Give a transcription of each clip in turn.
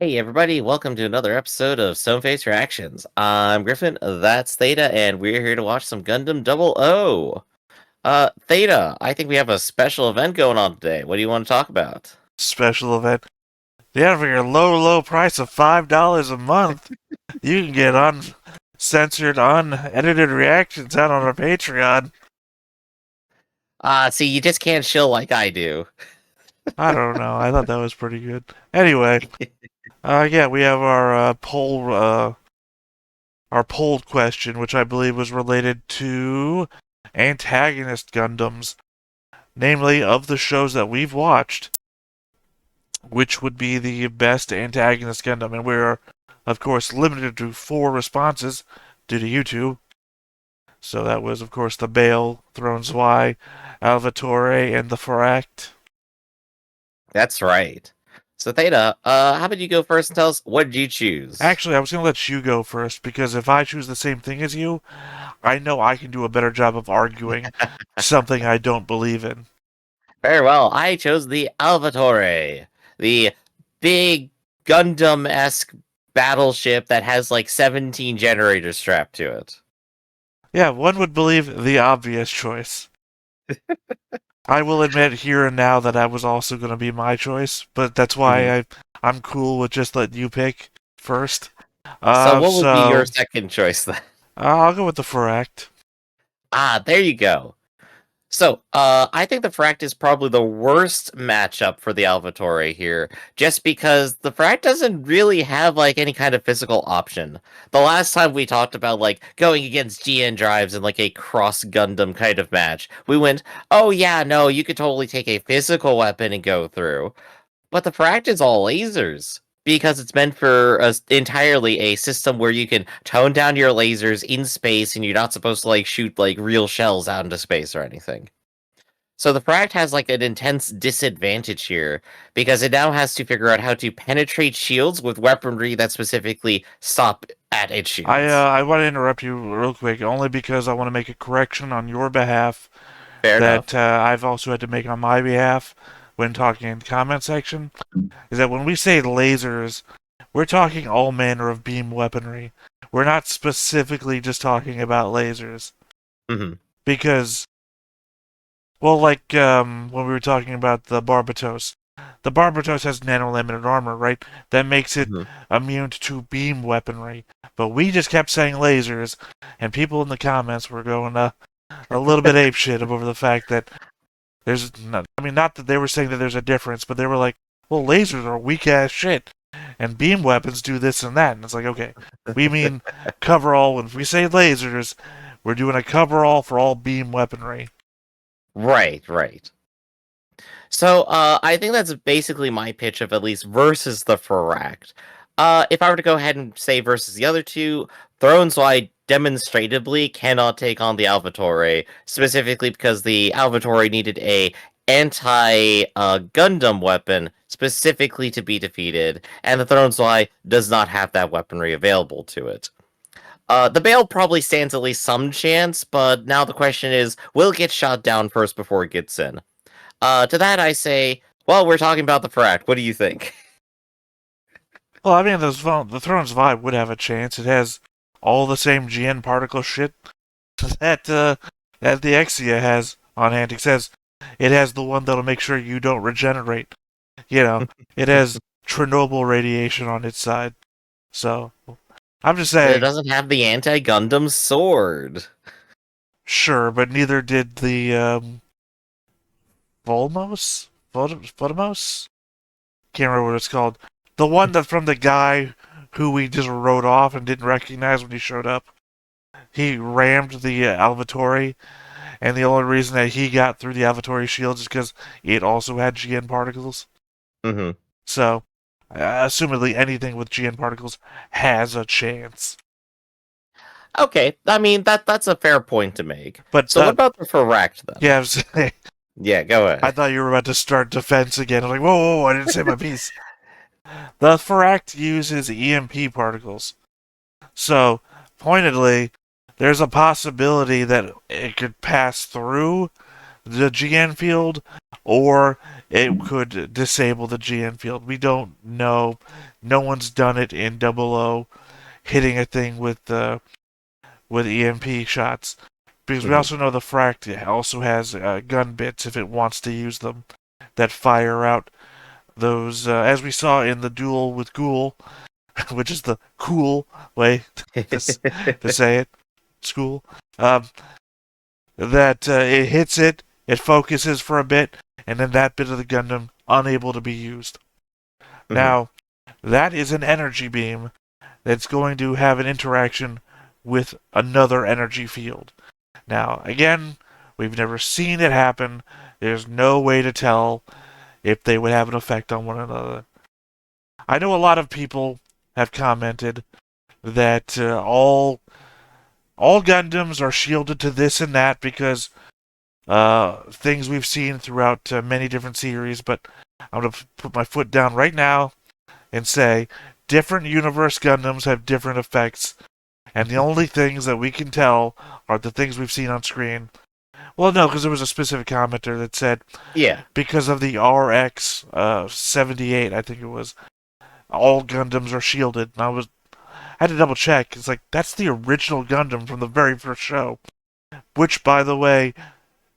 Hey everybody, welcome to another episode of Stoneface Reactions. I'm Griffin, that's Theta, and we're here to watch some Gundam Double O. Theta, I think we have a special event going on today. What do you want to talk about? Special event. Yeah, for your low price of $5 a month, you can get uncensored, unedited reactions out on our Patreon. See, you just can't chill like I do. I don't know. I thought that was pretty good. Anyway, yeah, we have our poll question, which I believe was related to antagonist Gundams, namely of the shows that we've watched, which would be the best antagonist Gundam, and we're of course limited to 4 responses due to YouTube. So that was, of course, the Bale, Thrones Y, Alvatore, and the Faract. That's right. So Theta, how about you go first and tell us what did you choose? Actually, I was going to let you go first because if I choose the same thing as you, I know I can do a better job of arguing something I don't believe in. Very well, I chose the Alvatore, the big Gundam-esque battleship that has like 17 generators strapped to it. Yeah, one would believe the obvious choice. I will admit here and now that was also going to be my choice, but that's why I'm cool with just letting you pick first. So what would be your So second choice then? I'll go with the Faract. There you go. So, I think the Fract is probably the worst matchup for the Alvatore here, just because the Fract doesn't really have, like, any kind of physical option. The last time we talked about, like, going against GN drives in, like, a cross Gundam kind of match, we went, oh yeah, no, you could totally take a physical weapon and go through. But the Fract is all lasers. Because it's meant for entirely a system where you can tone down your lasers in space and you're not supposed to like shoot like real shells out into space or anything. So the Fract has like an intense disadvantage here because it now has to figure out how to penetrate shields with weaponry that specifically stop at its shields. I want to interrupt you real quick, only because I want to make a correction on your behalf Fair that enough. I've also had to make on my behalf when talking in the comment section. Is that when we say lasers, we're talking all manner of beam weaponry. We're not specifically just talking about lasers. Hmm. Because, well, like when we were talking about the Barbatos has nano-limited armor, right? That makes it Hmm. immune to beam weaponry. But we just kept saying lasers, and people in the comments were going a little bit apeshit over the fact that not that they were saying that there's a difference, but they were like, well, lasers are weak ass shit, and beam weapons do this and that. And it's like, okay, we mean coverall. When we say lasers, we're doing a coverall for all beam weaponry. Right, right. So I think that's basically my pitch of at least versus the Fract. If I were to go ahead and say versus the other two, Thrones I demonstratably cannot take on the Alvatore, specifically because the Alvatore needed a anti Gundam weapon specifically to be defeated, and the Thrones I does not have that weaponry available to it. The Bale probably stands at least some chance, but now the question is, will it get shot down first before it gets in? To that I say, well, we're talking about the Fract. What do you think? Well, I mean, the Thrones vibe would have a chance. It has all the same GN particle shit that that the Exia has on hand. It says it has the one that'll make sure you don't regenerate. You know, it has Chernobyl radiation on its side. So I'm just But it saying, doesn't have the anti-Gundam sword. sure, but neither did the Volmos, Volmos. Can't remember what it's called. The one that from the guy who we just wrote off and didn't recognize when he showed up. He rammed the Alvatore, and the only reason that he got through the Alvatore shields is because it also had GN particles. Hmm. So, assumedly, anything with GN particles has a chance. Okay, I mean that's a fair point to make. But So what about the Fract then? yeah, Yeah, go I ahead. thought you were about to start defense again. I was like, whoa, I didn't say my piece. The Faract uses EMP particles. So, pointedly, there's a possibility that it could pass through the GN field, or it could disable the GN field. We don't know no one's done it in Double O, hitting a thing with EMP shots. Because we Hmm. also know the Fract also has gun bits if it wants to use them that fire out those, as we saw in the duel with Ghoul, which is the cool way to say it, school. Um, that it hits it, it focuses for a bit, and then that bit of the Gundam unable to be used. Hmm. Now, that is an energy beam that's going to have an interaction with another energy field. Now, again, we've never seen it happen. There's no way to tell if they would have an effect on one another. I know a lot of people have commented that all Gundams are shielded to this and that because things we've seen throughout many different series, but I'm going to put my foot down right now and say different universe Gundams have different effects, and the only things that we can tell are the things we've seen on screen. Well, no, because there was a specific commenter that said Yeah. because of the RX 78, I think it was, all Gundams are shielded. And I had to double check. It's like that's the original Gundam from the very first show, which, by the way,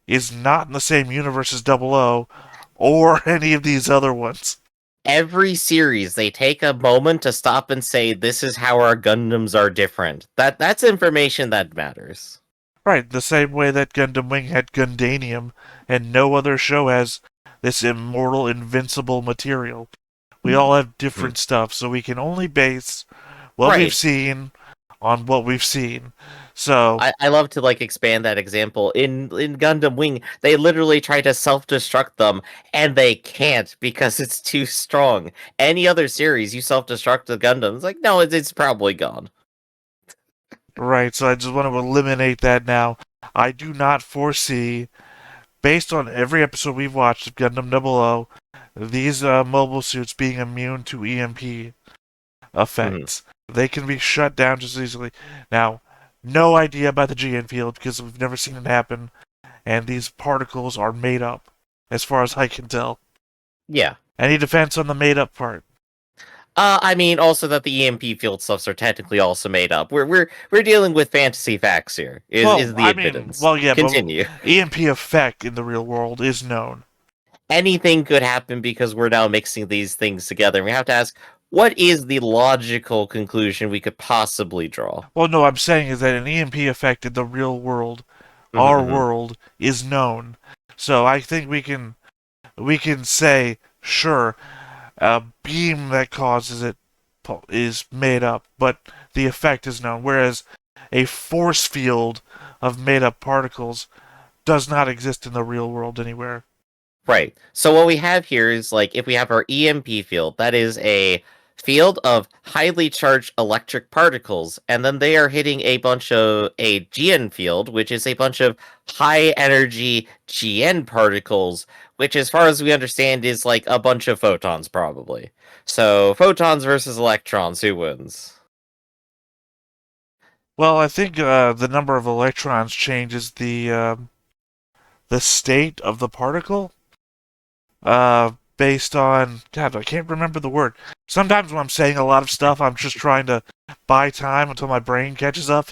is not in the same universe as Double O or any of these other ones. Every series, they take a moment to stop and say, "This is how our Gundams are different." That's information that matters. Right, the same way that Gundam Wing had Gundanium, and no other show has this immortal, invincible material. We all have Mhm. different stuff, so we can only base what we've Right. seen on what we've seen. So, I love to like expand that example. In Gundam Wing, they literally try to self-destruct them and they can't because it's too strong. Any other series, you self-destruct the Gundam, it's like, no, it's probably gone. right, so I just want to eliminate that now. I do not foresee, based on every episode we've watched of Gundam 00, these mobile suits being immune to EMP Mhm. effects. They can be shut down just as easily. Now, no idea about the GN field because we've never seen it happen, and these particles are made up, as far as I can tell. Yeah. Any defense on the made up part? I mean, also that the EMP field stuffs are technically also made up. We're dealing with fantasy facts here. Is Well, the I mean, admittance? well, yeah, but Continue. EMP effect in the real world is known. Anything could happen because we're now mixing these things together. We have to ask, what is the logical conclusion we could possibly draw? Well, no, I'm saying is that an EMP effect in the real world, our Mm-hmm. world, is known. So I think we can say, sure, a beam that causes it is made up, but the effect is known. Whereas a force field of made up particles does not exist in the real world anywhere. Right. So what we have here is like if we have our EMP field, that is a field of highly charged electric particles, and then they are hitting a bunch of a GN field, which is a bunch of high energy GN particles, which as far as we understand is like a bunch of photons probably. So photons versus electrons, who wins? Well, I think the number of electrons changes the state of the particle. Based on God, I can't remember the word. Sometimes when I'm saying a lot of stuff, I'm just trying to buy time until my brain catches up.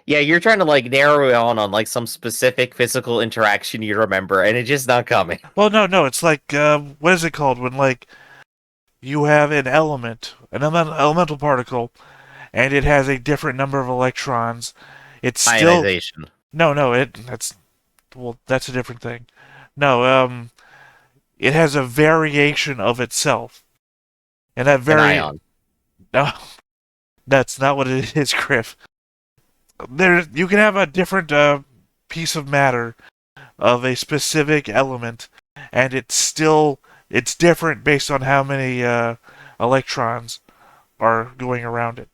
Yeah, you're trying to like narrow it on like some specific physical interaction you remember, and it's just not coming. Well, no, it's like what is it called when like you have an element, an elemental particle, and it has a different number of electrons. It's still Ionization. no, that's a different thing. No, it has a variation of itself, and that An ion. no, that's not what it is, Griff. There, you can have a different piece of matter of a specific element, and it's different based on how many electrons are going around it.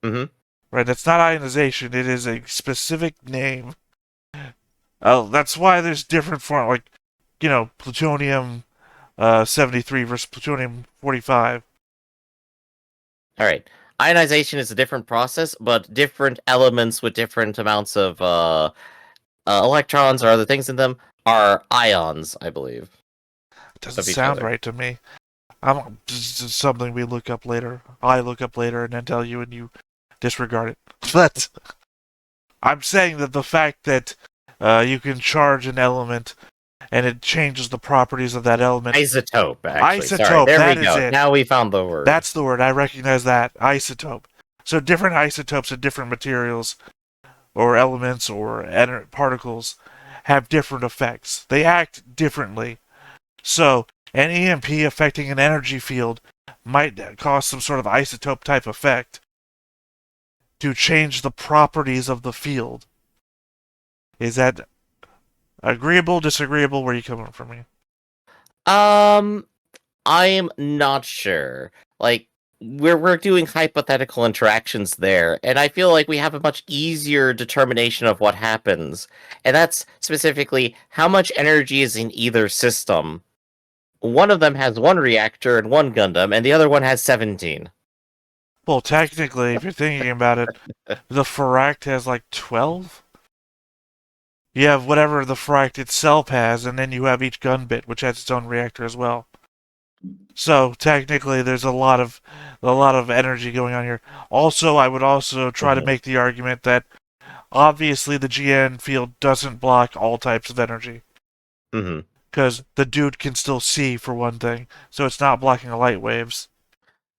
Mm-hmm. Right? That's not ionization. It is a specific name. That's why there's different form, like plutonium 73 versus plutonium 45. All right. Ionization is a different process, but different elements with different amounts of electrons or other things in them are ions, I believe, Doesn't of each sound other. right to me. This is something we look up later. I look up later and then tell you, and you disregard it. But I'm saying that the fact that you can charge an element and it changes the properties of that element. Isotope, actually. Sorry, Isotope, there we that is go. it. Now we found the word. That's the word. I recognize that. Isotope. So different isotopes of different materials or elements or particles have different effects. They act differently. So an EMP affecting an energy field might cause some sort of isotope type effect to change the properties of the field. Is that agreeable, disagreeable? Where are you coming from me? I'm not sure. Like, we're doing hypothetical interactions there, and I feel like we have a much easier determination of what happens, and that's specifically how much energy is in either system. One of them has one reactor and one Gundam, and the other one has 17. Well, technically, if you're thinking about it, the Faract has like 12? You have whatever the Faract itself has, and then you have each gun bit, which has its own reactor as well. So technically, there's a lot of energy going on here. Also, I would also try to make the argument that obviously the GN field doesn't block all types of energy. Because the dude can still see, for one thing, so it's not blocking the light waves.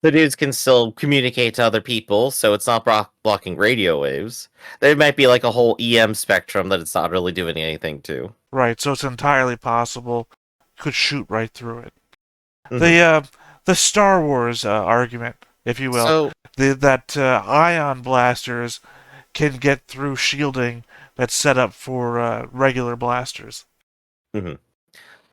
The dudes can still communicate to other people, so it's not blocking radio waves. There might be like a whole EM spectrum that it's not really doing anything to. Right, so it's entirely possible. Could shoot right through it. The Star Wars argument, if you will, that ion blasters can get through shielding that's set up for regular blasters.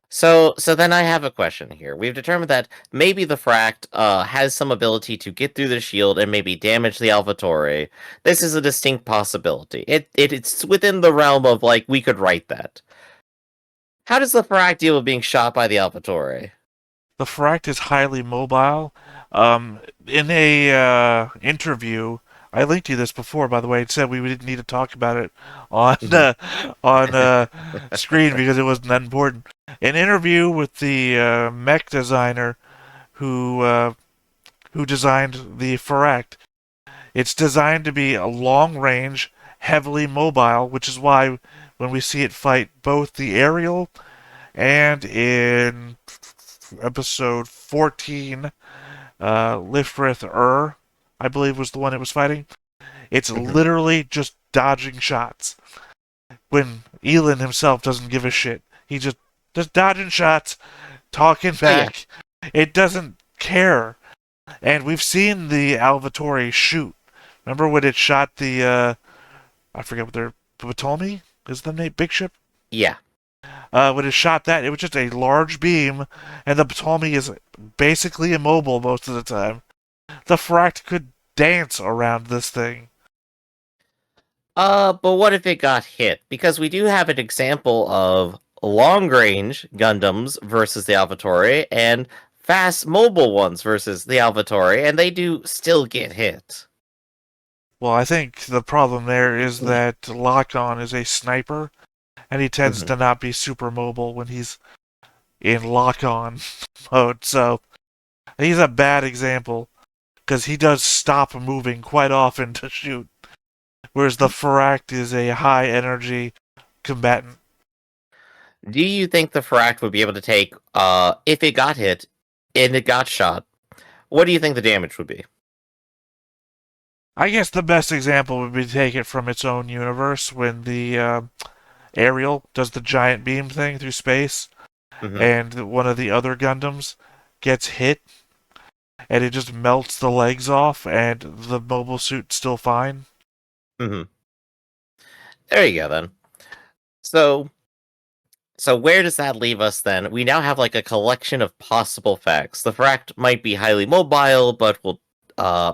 So then I have a question here. We've determined that maybe the Fract has some ability to get through the shield and maybe damage the Alvatore. This is a distinct possibility. It's within the realm of, like, we could write that. How does the Fract deal with being shot by the Alvatore? The Fract is highly mobile. In a interview, I linked you this before, by the way. It said we didn't need to talk about it on screen because it wasn't that important. An interview with the mech designer who designed the Faract. It's designed to be a long range, heavily mobile, which is why when we see it fight both the aerial and in episode 14, Lifrith I believe was the one it was fighting. It's literally just dodging shots. When Elin himself doesn't give a shit. He just dodging shots, talking back. Oh, yeah. It doesn't care. And we've seen the Alvatore shoot. Remember when it shot the, I forget what their, Ptolemy? Is the name? Big ship? Yeah. When it shot that, it was just a large beam, and the Ptolemy is basically immobile most of the time. The Fract could dance around this thing. But what if it got hit? Because we do have an example of long-range Gundams versus the Alvatore, and fast mobile ones versus the Alvatore, and they do still get hit. Well, I think the problem there is that Lock-On is a sniper, and he tends to not be super mobile when he's in lock-on mode, so he's a bad example, because he does stop moving quite often to shoot, whereas the Faract is a high-energy combatant. Do you think the Faract would be able to take, if it got hit, and it got shot, what do you think the damage would be? I guess the best example would be to take it from its own universe, when the Ariel does the giant beam thing through space, and one of the other Gundams gets hit, and it just melts the legs off, and the mobile suit's still fine. There you go, then. So where does that leave us, then? We now have, like, a collection of possible facts. The Fract might be highly mobile, but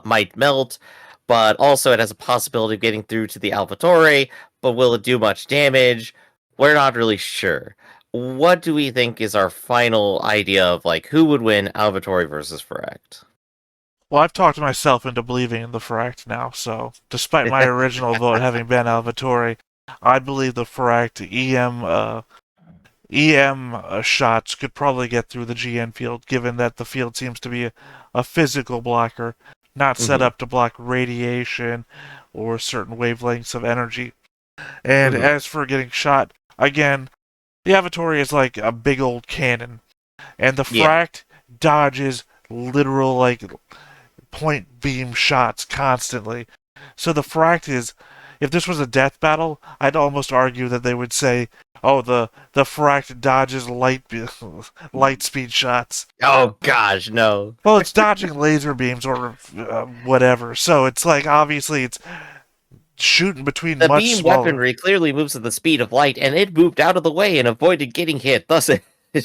might melt, but also it has a possibility of getting through to the Alvatore, but will it do much damage? We're not really sure. What do we think is our final idea of, like, who would win, Alvatore versus Faract? Well, I've talked myself into believing in the Faract now, so despite my original vote having been Alvatore, I believe the Faract EM shots could probably get through the GN field, given that the field seems to be a physical blocker, not set Mm-hmm. up to block radiation or certain wavelengths of energy. And Mm-hmm. as for getting shot, again, the Avatori is like a big old cannon, and the Yeah. Fract dodges literal like point beam shots constantly. So the Fract is, if this was a death battle, I'd almost argue that they would say, "Oh, the Fract dodges light speed shots." Oh gosh, no. Well, it's dodging laser beams or whatever. So it's like obviously it's shooting between The much beam smaller. weaponry clearly moves at the speed of light, and it moved out of the way and avoided getting hit. Thus, it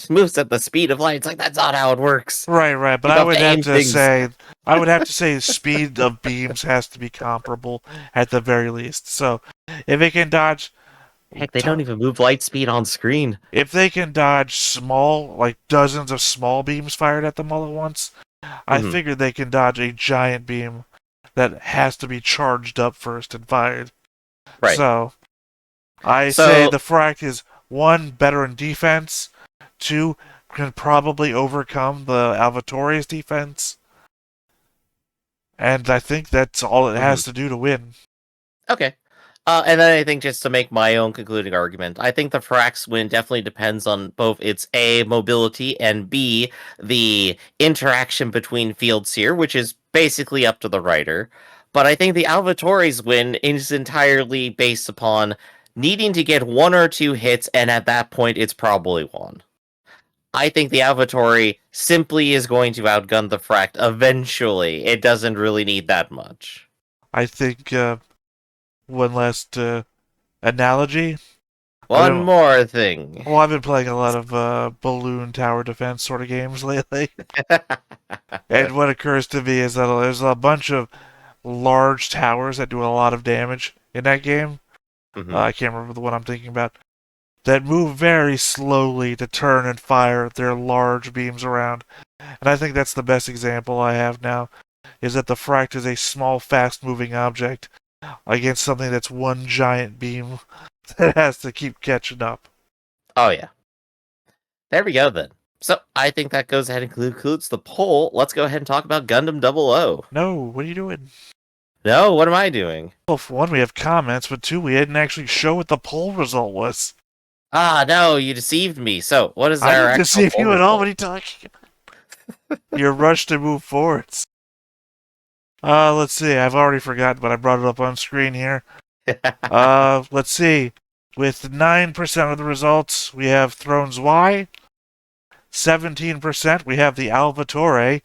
moves at the speed of light. It's like that's not how it works. Right, right. But You have to aim things. I would have to say speed of beams has to be comparable at the very least. So if it can dodge, Heck, they don't even move light speed on screen. if they can dodge small, like dozens of small beams fired at them all at once, I Hmm. figure they can dodge a giant beam that has to be charged up first and fired. Right. So I say So, the Fract is one, better in defense, two, can probably overcome the Alvatori's defense, and I think that's all it mhm. has to do to win. Okay. And then I think just to make my own concluding argument, I think the Frax win definitely depends on both its A, mobility, and B, the interaction between fields here, which is basically up to the writer. But I think the Alvatori's win is entirely based upon needing to get one or two hits, and at that point, it's probably won. I think the Alvatori simply is going to outgun the Fract eventually. It doesn't really need that much. I think one last analogy. I've One been more thing. well, I've been playing a lot of balloon tower defense sort of games lately, and what occurs to me is that there's a bunch of large towers that do a lot of damage in that game. Hmm. I can't remember the one I'm thinking about. That move very slowly to turn and fire their large beams around. And I think that's the best example I have now, is that the Fract is a small, fast-moving object against something that's one giant beam that has to keep catching up. Oh, yeah. There we go, then. So, I think that goes ahead and concludes the poll. Let's go ahead and talk about Gundam 00. No, what are you doing? No, what am I doing? Well, for one, we have comments, but two, we didn't actually show what the poll result was. Ah, no, you deceived me. So, what is I our didn't actual deceive poll you at all. result? What are you talking about? You're rushed to move forwards. Let's see. I've already forgotten, but I brought it up on screen here. Let's see. With 9% of the results, we have Thrones Y. 17%, we have the Alvatore.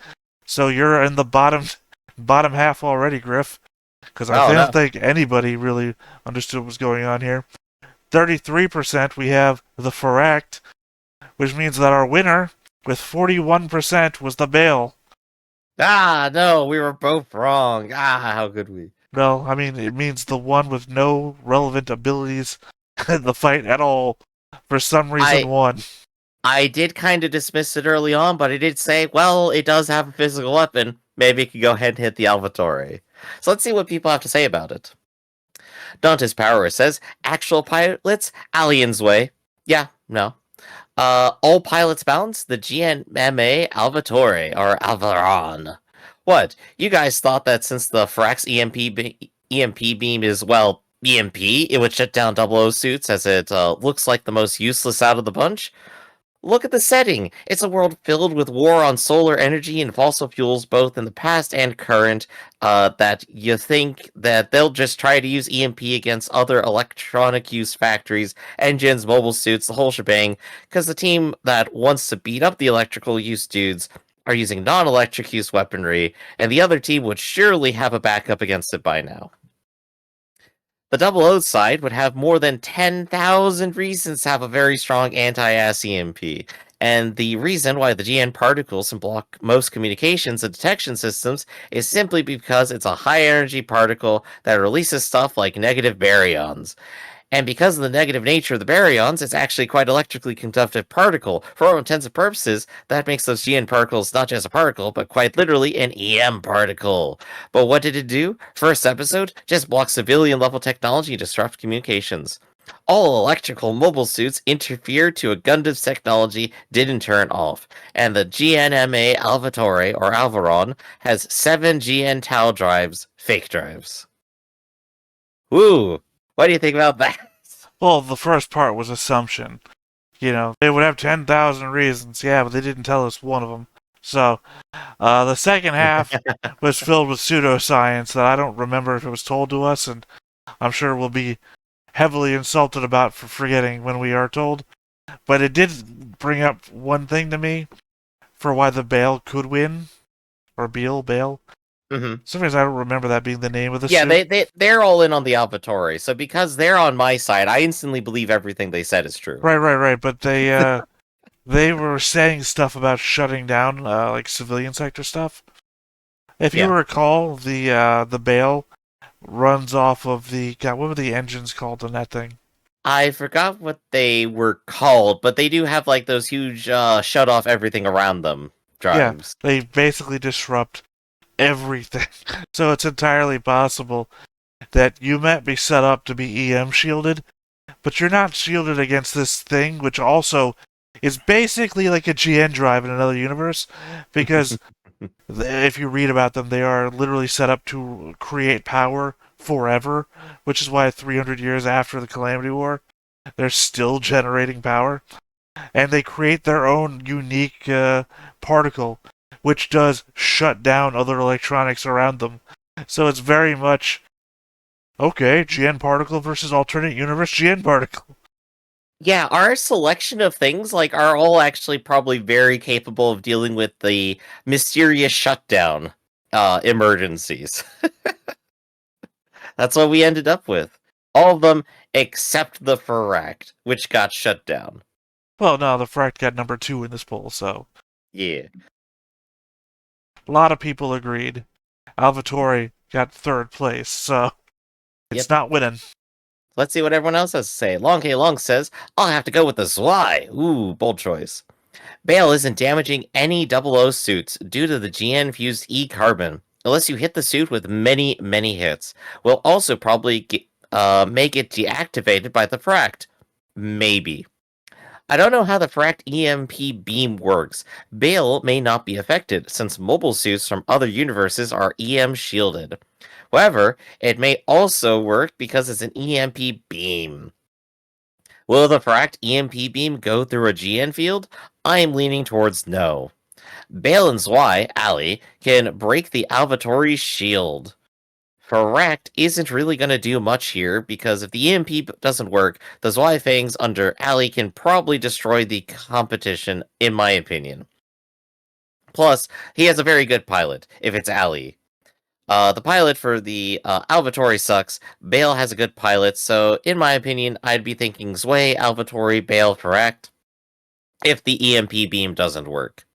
So you're in the bottom half already, Griff. Because I Oh, don't no. think anybody really understood what was going on here. 33%, we have the Fract, which means that our winner, with 41%, was the Bale. Ah, no, we were both wrong. Ah, how could we? Well, I mean, it means the one with no relevant abilities in the fight at all, for some reason, I won. I did kind of dismiss it early on, but I did say, well, it does have a physical weapon. Maybe it could go ahead and hit the Alvatore. So let's see what people have to say about it. Dante's Power says, actual pilots, Alien's way. Yeah, no. All pilots balance, the GNMA Alvatore, or Alvaron. What? You guys thought that since the Frax EMP beam is, well, EMP, it would shut down 00 suits as it looks like the most useless out of the bunch? Look at the setting. It's a world filled with war on solar energy and fossil fuels, both in the past and current. That you think that they'll just try to use EMP against other electronic use factories, engines, mobile suits, the whole shebang, because the team that wants to beat up the electrical use dudes are using non-electric use weaponry, and the other team would surely have a backup against it by now. The Double O side would have more than 10,000 reasons to have a very strong anti-ass EMP. And the reason why the GN particles can block most communications and detection systems is simply because it's a high energy particle that releases stuff like negative baryons. And because of the negative nature of the baryons, it's actually quite electrically conductive particle. For all intents and purposes, that makes those GN particles not just a particle, but quite literally an EM particle. But what did it do? First episode, just block civilian level technology and disrupt communications. All electrical mobile suits interfere to a Gundam's technology didn't turn off, and the GNMA Alvatore, or Alvaron, has 7 GN Tau drives, fake drives. Woo! What do you think about that? Well, the first part was assumption. They would have 10,000 reasons, yeah, but they didn't tell us one of them. So, the second half was filled with pseudoscience that I don't remember if it was told to us, and I'm sure we'll be heavily insulted about for forgetting when we are told. But it did bring up one thing to me for why the Bale could win, or Bale. Mm-hmm. Sometimes I don't remember that being the name of the Yeah, suit. they're all in on the Alvatore, so because they're on my side, I instantly believe everything they said is true. Right. But they were saying stuff about shutting down like civilian sector stuff. If you Yeah. recall, the Bale runs off of the God. What were the engines called on that thing? I forgot what they were called, but they do have like those huge shut off everything around them Yeah, drives. they basically disrupt everything. So it's entirely possible that you might be set up to be EM shielded, but you're not shielded against this thing, which also is basically like a GN drive in another universe, because if you read about them, they are literally set up to create power forever, which is why 300 years after the Calamity War, they're still generating power. And they create their own unique particle, which does shut down other electronics around them. So it's very much okay, GN particle versus alternate universe GN particle. Yeah, our selection of things like are all actually probably very capable of dealing with the mysterious shutdown emergencies. That's what we ended up with. All of them except the Ferract, which got shut down. Well, no, the Fract got number 2 in this poll, so Yeah. a lot of people agreed. Alvatore got 3rd place, so it's Yep. not winning. Let's see what everyone else has to say. Long K Long says, I'll have to go with the Zwei. Ooh, bold choice. Bale isn't damaging any double O suits due to the GN fused E carbon, unless you hit the suit with many, many hits. Will also probably make it deactivated by the Fract. Maybe. I don't know how the Fract EMP beam works. Bale may not be affected, since mobile suits from other universes are EM shielded. However, it may also work because it's an EMP beam. Will the Fract EMP beam go through a GN field? I am leaning towards no. Balin's Y, Ali, can break the Alvatori's shield. Fract isn't really going to do much here because if the EMP doesn't work, the Fangs under Ali can probably destroy the competition, in my opinion. Plus, he has a very good pilot, if it's Ali. The pilot for the Alvatori sucks. Bale has a good pilot, so in my opinion, I'd be thinking Zwei, Alvatori, Bale, Fract, if the EMP beam doesn't work.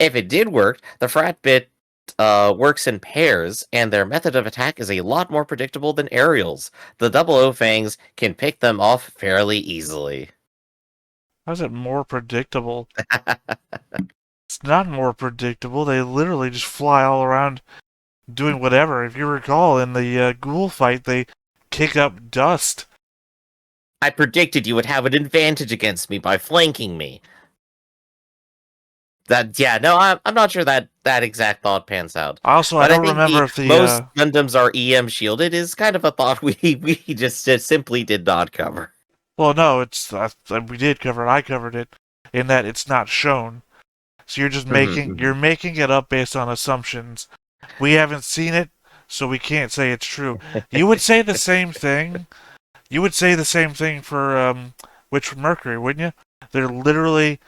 If it did work, the Frat bit works in pairs, and their method of attack is a lot more predictable than Aerial's. The double O Fangs can pick them off fairly easily. How's it more predictable? It's not more predictable. They literally just fly all around doing whatever. If you recall, in the ghoul fight, they kick up dust. I predicted you would have an advantage against me by flanking me. I'm not sure that exact thought pans out. Also, I But I don't think remember the if the most Gundams are EM shielded is kind of a thought we just simply did not cover. well, no, it's we did cover it. I covered it in that it's not shown. So you're just making it up based on assumptions. We haven't seen it, so we can't say it's true. You would say the same thing. You would say the same thing for Witch from Mercury, wouldn't you? They're literally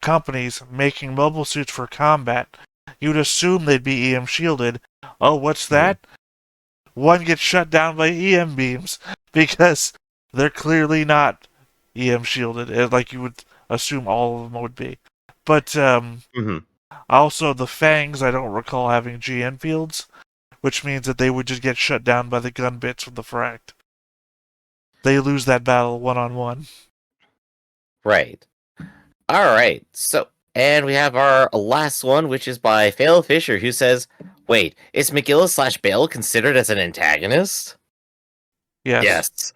companies making mobile suits for combat. You'd assume they'd be EM shielded. Oh, what's that? One gets shut down by EM beams because they're clearly not EM shielded, like you would assume all of them would be. But also the Fangs, I don't recall having GN fields, which means that they would just get shut down by the gun bits from the Fract. They lose that battle one-on-one. Right. All right. So, and we have our last one, which is by Fail Fisher, who says, "Wait, is McGillis / Bale considered as an antagonist?" Yes. Yes.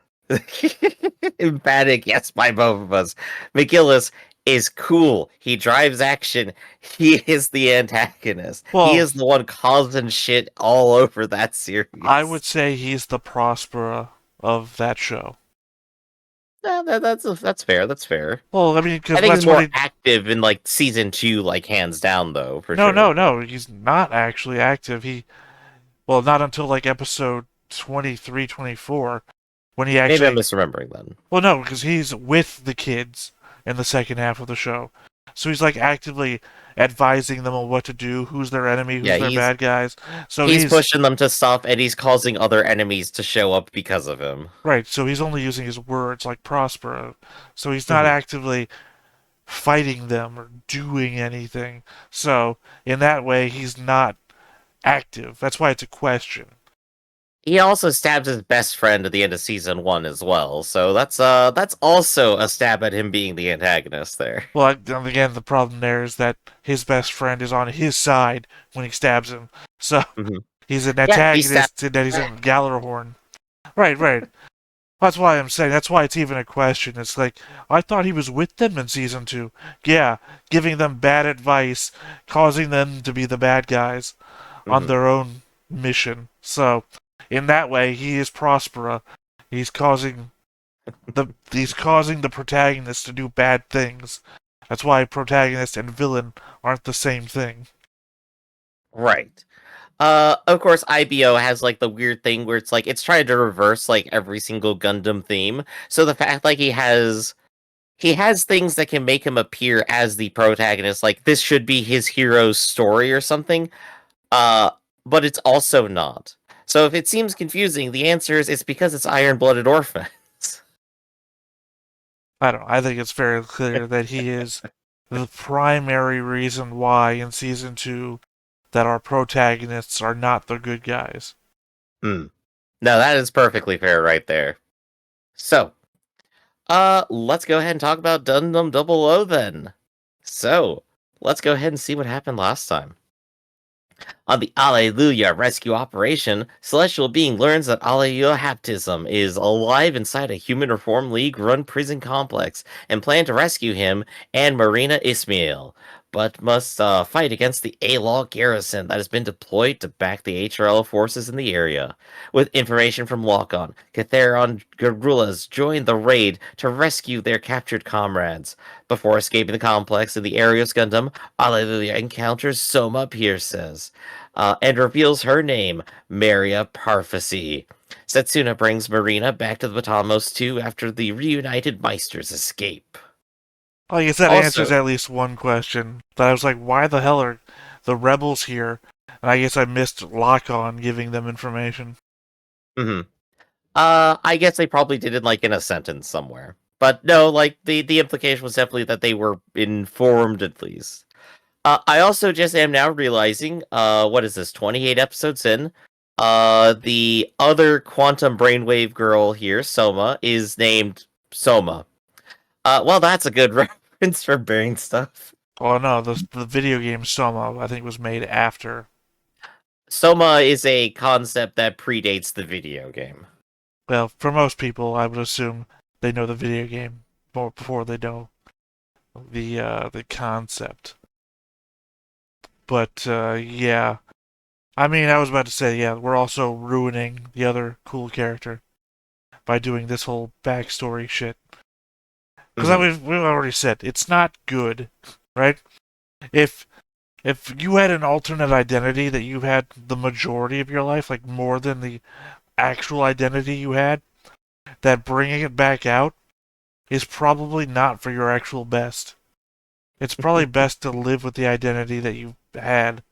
Emphatic yes by both of us. McGillis is cool. He drives action. He is the antagonist. He Well, is the one causing shit all over that I would series. say he's the Prospera of that show. Yeah, that's fair. That's fair. Well, I mean, I because think he's that's what more he. active in like season two, like hands down, though, for No, sure. no, no. He's not actually active. Well, not until like episode 23, 24, when he Maybe I'm actually. misremembering then. Well, no, because he's with the kids in the second half of the show. So he's like actively advising them on what to do, who's their enemy, Yeah, who's their bad guys. So he's he's pushing them to stop, and he's causing other enemies to show up because of him. right. So he's only using his words like Prospero. So he's not Mhm. actively fighting them or doing anything. So in that way, he's not active. That's why it's a question. He also stabs his best friend at the end of season one as well, so that's also a stab at him being the antagonist there. Well, again, the problem there is that his best friend is on his side when he stabs him. So Mhm. he's an Yeah, he stabs. antagonist and that he's a Gallarhorn. Right, right. That's why I'm saying. That's why it's even a question. It's like, I thought he was with them in season two. Yeah, giving them bad advice, causing them to be the bad guys on Mhm. their own mission. So, in that way, he is Prospera. He's causing he's causing the protagonist to do bad things. That's why protagonist and villain aren't the same thing. Right. Of course, IBO has like the weird thing where it's like it's trying to reverse like every single Gundam theme. So the fact like he has things that can make him appear as the protagonist, like this should be his hero's story or something. Uh, but it's also not. So if it seems confusing, the answer is it's because it's iron-blooded orphans. I don't know. I think it's very clear that he is the primary reason why in season two that our protagonists are not the good guys. Hmm. No, that is perfectly fair right there. So, let's go ahead and talk about Gundam Double O then. So, let's go ahead and see what happened last time. On the Allelujah rescue operation, Celestial Being learns that Allelujah Haptism is alive inside a Human Reform League run prison complex and plan to rescue him and Marina Ismail, but must fight against the A-Law garrison that has been deployed to back the HRL forces in the area. With information from Lock-On, Catheron guerrillas join the raid to rescue their captured comrades. Before escaping the complex in the Arios Gundam, Allelujah encounters Soma Pierces and reveals her name, Maria Parfasy. Setsuna brings Marina back to the Batomos 2 after the reunited Meisters escape. I guess that answers Also, at least one question. That I was like, why the hell are the rebels here? And I guess I missed Lock On giving them information. mhm. I guess they probably did it like in a sentence somewhere. But no, like the implication was definitely that they were informed at least. I also just am now realizing, what is this, 28 episodes in? The other quantum brainwave girl here, Soma, is named Soma. Well, that's a good reference for brain stuff. Oh no, the video game Soma I think was made after. Soma is a concept that predates the video game. Well, for most people, I would assume they know the video game more before they know the concept. But yeah, I mean, I was about to say, yeah, we're also ruining the other cool character by doing this whole backstory shit. Because Mhm. we've already said it's not good, right? If if you had an alternate identity that you had the majority of your life, like more than the actual identity you had, that bringing it back out is probably not for your actual best. It's probably best to live with the identity that you had.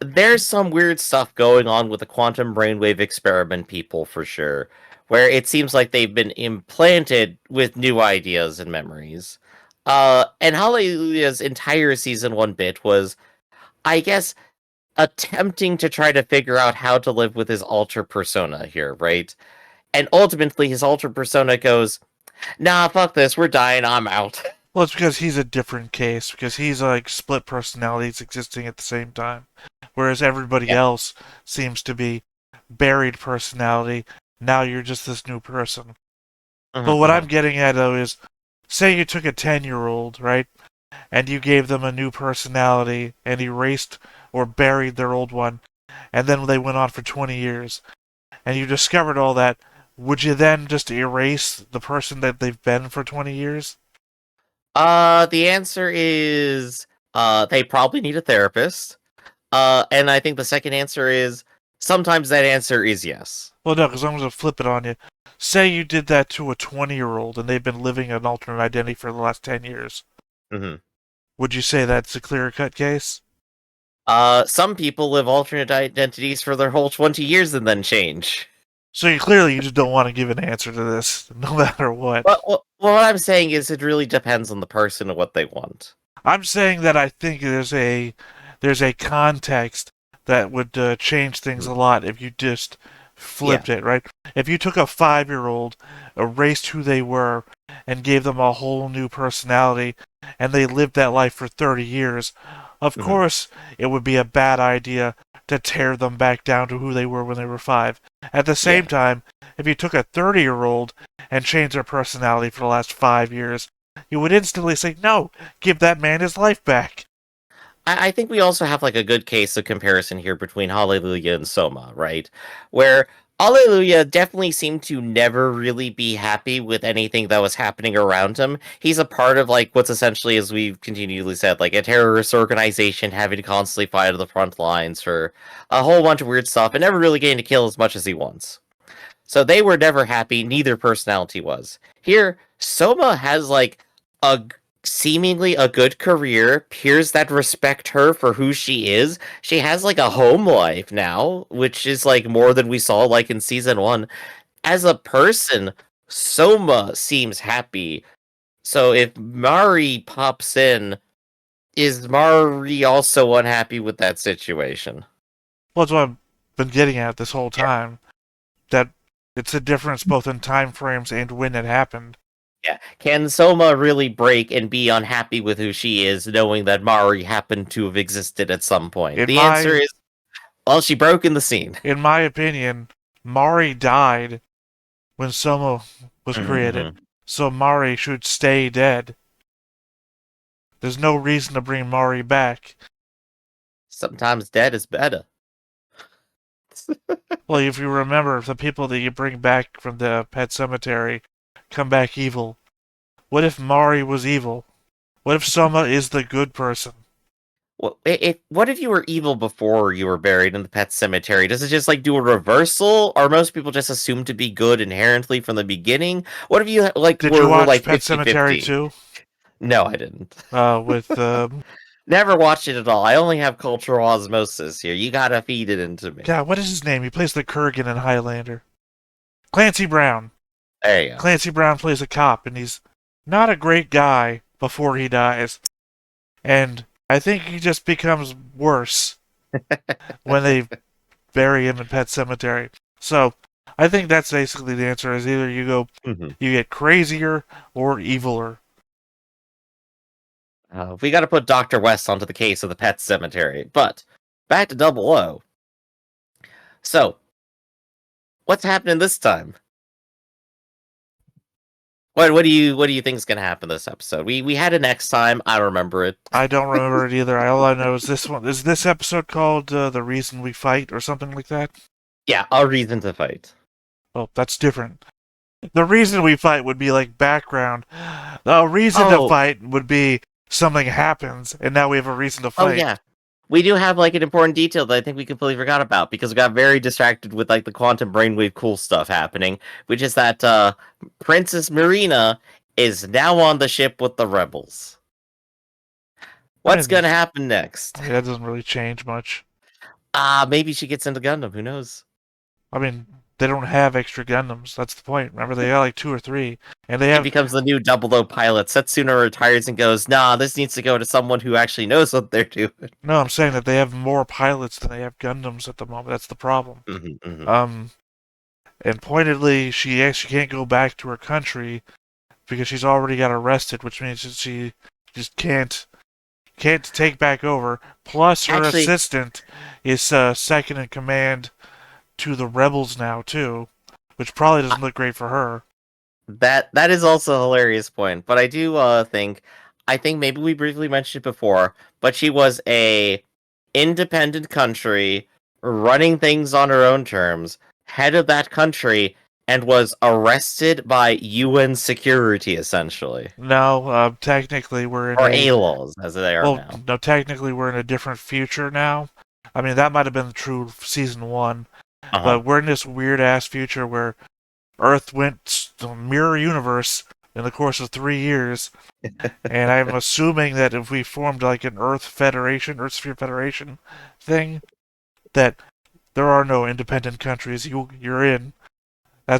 There's some weird stuff going on with the quantum brainwave experiment people for sure, where it seems like they've been implanted with new ideas and memories. And Hallelujah's entire season one bit was, I guess, attempting to try to figure out how to live with his alter persona here, right? And ultimately, his alter persona goes, "Nah, fuck this, we're dying, I'm out." Well, it's because he's a different case, because he's like split personalities existing at the same time. Whereas everybody Yeah. else seems to be buried personality now you're just this new person. But Mhm, what I'm mhm. getting at, though, is say you took a 10-year-old, right? And you gave them a new personality and erased or buried their old one, and then they went on for 20 years, and you discovered all that, would you then just erase the person that they've been for 20 years? The answer is they probably need a therapist. And I think the second answer is sometimes that answer is yes. Well, no, because I'm going to flip it on you. Say you did that to a 20-year-old and they've been living an alternate identity for the last 10 years. Hmm. Would you say that's a clear-cut case? Some people live alternate identities for their whole 20 years and then change. So you just don't want to give an answer to this, no matter what. What I'm saying is it really depends on the person and what they want. I'm saying that I think there's a context that would change things Mhm. a lot if you just Yeah. flipped it, right? If you took a 5-year-old, erased who they were, and gave them a whole new personality, and they lived that life for 30 years, of Hmm. course it would be a bad idea to tear them back down to who they were when they were 5. At the same Yeah. time, if you took a 30-year-old and changed their personality for the last 5 years, you would instantly say, no, give that man his life back. I think we also have like a good case of comparison here between Hallelujah and Soma, right? Where Allelujah definitely seemed to never really be happy with anything that was happening around him. He's a part of like what's essentially, as we've continually said, like a terrorist organization having to constantly fight at the front lines for a whole bunch of weird stuff and never really getting to kill as much as he wants. So they were never happy, neither personality was. Here, Soma has like a seemingly a good career, peers that respect her for who she is. She has like a home life now, which is like more than we saw like in season 1. As a person, Soma seems happy. So if Mari pops in, is Mari also unhappy with that situation? Well, that's what I've been getting at this whole Yeah. time. That it's a difference both in time frames and when it happened. Yeah. Can Soma really break and be unhappy with who she is, knowing that Mari happened to have existed at some point? In The answer my is, well, she broke in the scene. in my opinion, Mari died when Soma was created, Mhm. so Mari should stay dead. There's no reason to bring Mari back. Sometimes dead is better. Well, if you remember, the people that you bring back from the pet cemetery come back evil. What if Mari was evil? What if Soma is the good person? What if you were evil before you were buried in the pet cemetery? Does it just like do a reversal? Or most people just assume to be good inherently from the beginning? What if you like Did you were watch like Pet 50 Cemetery 50? 2? No, I didn't. With Never watched it at all. I only have cultural osmosis here. You gotta feed it into me. God, what is his name? He plays the Kurgan in Highlander. Clancy Brown. There you go. Clancy Brown plays a cop, and he's not a great guy before he dies. And I think he just becomes worse when they bury him in Pet Cemetery. So I think that's basically the answer: is either Mhm. you get crazier or eviler. We got to put Dr. West onto the case of the pet cemetery. But back to Double O. So, what's happening this time? What do you think is going to happen this episode? We had it next time. I don't remember it. I don't remember it either. All I know is this one. Is this episode called "The Reason We Fight" or something like that? Yeah, a reason to fight. Well, that's different. The reason we fight would be like background. The reason to Oh, fight would be something happens, and now we have a reason to oh fight. yeah. We do have like an important detail that I think we completely forgot about because we got very distracted with like the quantum brainwave cool stuff happening, which is that Princess Marina is now on the ship with the rebels. I What's mean, gonna happen next? that doesn't really change much. Maybe she gets into Gundam. Who knows? I mean, they don't have extra Gundams. That's the point. Remember, they got like 2 or 3, and they She have. becomes the new Double O pilot. Setsuna retires and goes, nah, this needs to go to someone who actually knows what they're doing. No, I'm saying that they have more pilots than they have Gundams at the moment. That's the problem. Mhm, mhm. Um, and pointedly, she actually can't go back to her country because she's already got arrested, which means that she just can't take back over. Plus, her Actually, assistant is second in command to the rebels now too. which probably doesn't look great for her. That is also a hilarious point, but I do I think maybe we briefly mentioned it before, but she was a independent country running things on her own terms, head of that country, and was arrested by UN security essentially, No, technically we're in or a ALOs as they are well, now. no, technically we're in a different future now. I mean, that might have been true season one, Uh huh. but we're in this weird ass future where Earth went mirror universe in the course of 3 years, and I'm assuming that if we formed like an Earth Sphere Federation thing, that there are no independent countries you're in.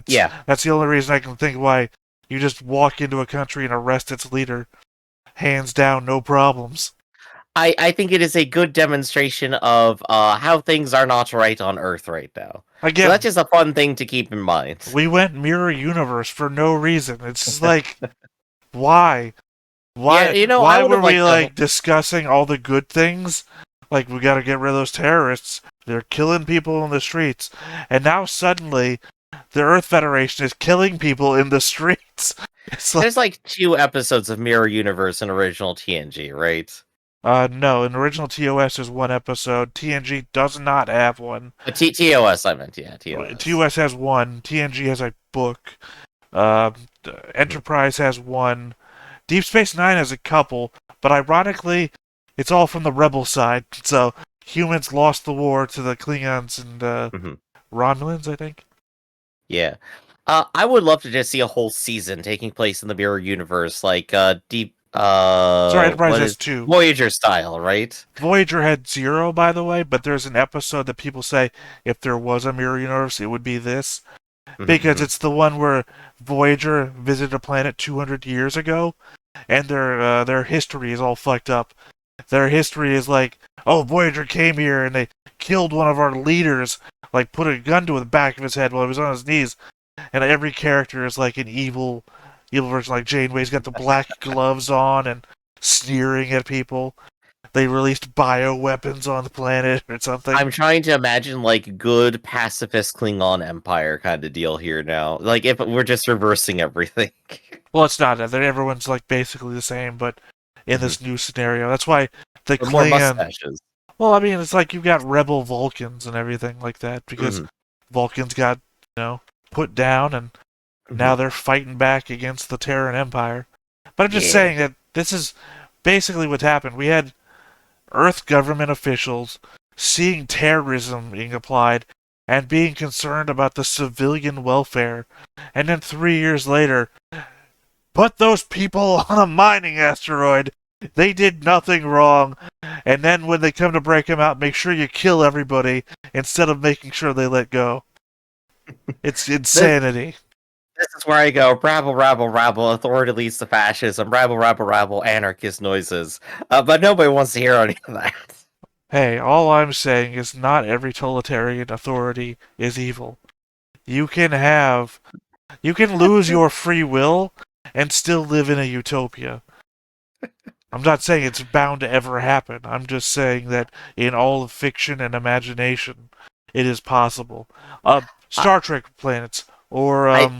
Yeah, That's the only reason I can think why you just walk into a country and arrest its leader, hands down, no problems. I think it is a good demonstration of how things are not right on Earth right now. So that's Again, just a fun thing to keep in mind. we went mirror universe for no reason. It's just like, why? Yeah, I Why would were have we liked to. like discussing all the good things? Like we got to get rid of those terrorists. They're killing people in the streets. And now suddenly the Earth Federation is killing people in the streets. It's like There's like 2 episodes of Mirror Universe in original TNG, right? no, in original TOS there's one episode. TNG does not have one. TOS, I meant, yeah, TOS. TOS has one. TNG has a book. Uh, Enterprise has one. Deep Space Nine has a couple, but ironically, it's all from the rebel side. So humans lost the war to the Klingons and Mm-hmm. Romulans, I think. Yeah. I would love to just see a whole season taking place in the Mirror Universe, like deep Sorry, Enterprise what has is two. Voyager style, right? Voyager had zero, by the way, but there's an episode that people say if there was a mirror universe, it would be this. Because Mm-hmm. it's the one where Voyager visited a planet 200 years ago, and their history is all fucked up. Their history is like, oh, Voyager came here and they killed one of our leaders, like put a gun to the back of his head while he was on his knees, and every character is like an evil version. Like Janeway's got the black gloves on and sneering at people. They released bioweapons on the planet or something. I'm trying to imagine like good pacifist Klingon Empire kind of deal here now. Like if we're just reversing everything. Well, it's not. Everyone's like basically the same, but in Mhm. this new scenario, that's why the Or more Klingon. mustaches. Well, I mean, it's like you've got rebel Vulcans and everything like that because Hmm. Vulcans got put down and Hmm. now they're fighting back against the Terran Empire. But I'm just Yeah. saying that this is basically what happened. We had Earth government officials seeing terrorism being applied and being concerned about the civilian welfare. And then 3 years later, put those people on a mining asteroid. They did nothing wrong. And then when they come to break them out, make sure you kill everybody instead of making sure they let go. It's This, insanity. this is where I go. Rabble, rabble, rabble. Authority leads to fascism. Rabble, rabble, rabble. Anarchist noises. But nobody wants to hear any of that. Hey, all I'm saying is not every totalitarian authority is evil. You can have, you can lose your free will and still live in a utopia. I'm not saying it's bound to ever happen. I'm just saying that in all of fiction and imagination, it is possible. I, Star Trek planets, or I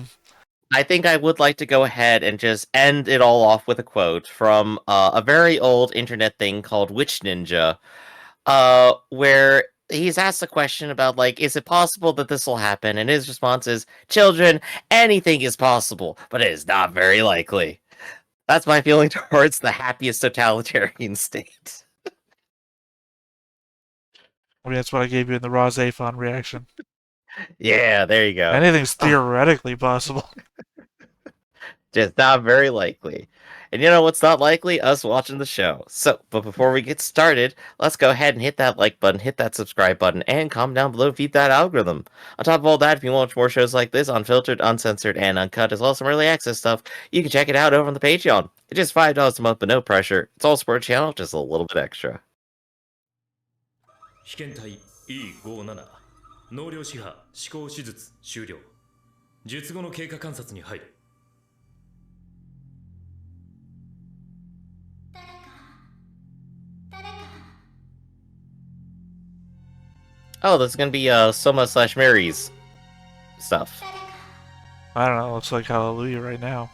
I think I would like to go ahead and just end it all off with a quote from a very old internet thing called Witch Ninja, where he's asked a question about, like, is it possible that this will happen? And his response is, children, anything is possible, but it is not very likely. That's my feeling towards the happiest totalitarian state. I mean, that's what I gave you in the Raw Zaphon reaction. Yeah, there you go. Anything's Oh, theoretically possible. just not very likely. And you know what's not likely? Us watching the show. So, but before we get started, let's go ahead and hit that like button, hit that subscribe button, and comment down below to feed that algorithm. On top of all that, if you want more shows like this, unfiltered, uncensored, and uncut, as well as some early access stuff, you can check it out over on the Patreon. It's just $5 a month, but no pressure. It's all support channel, just a little bit extra. 被験体 E57 脳量視波思考手術終了術後の経過観察に入る Oh, this is gonna be Soma slash Mary's stuff. I don't know, looks like Hallelujah right now.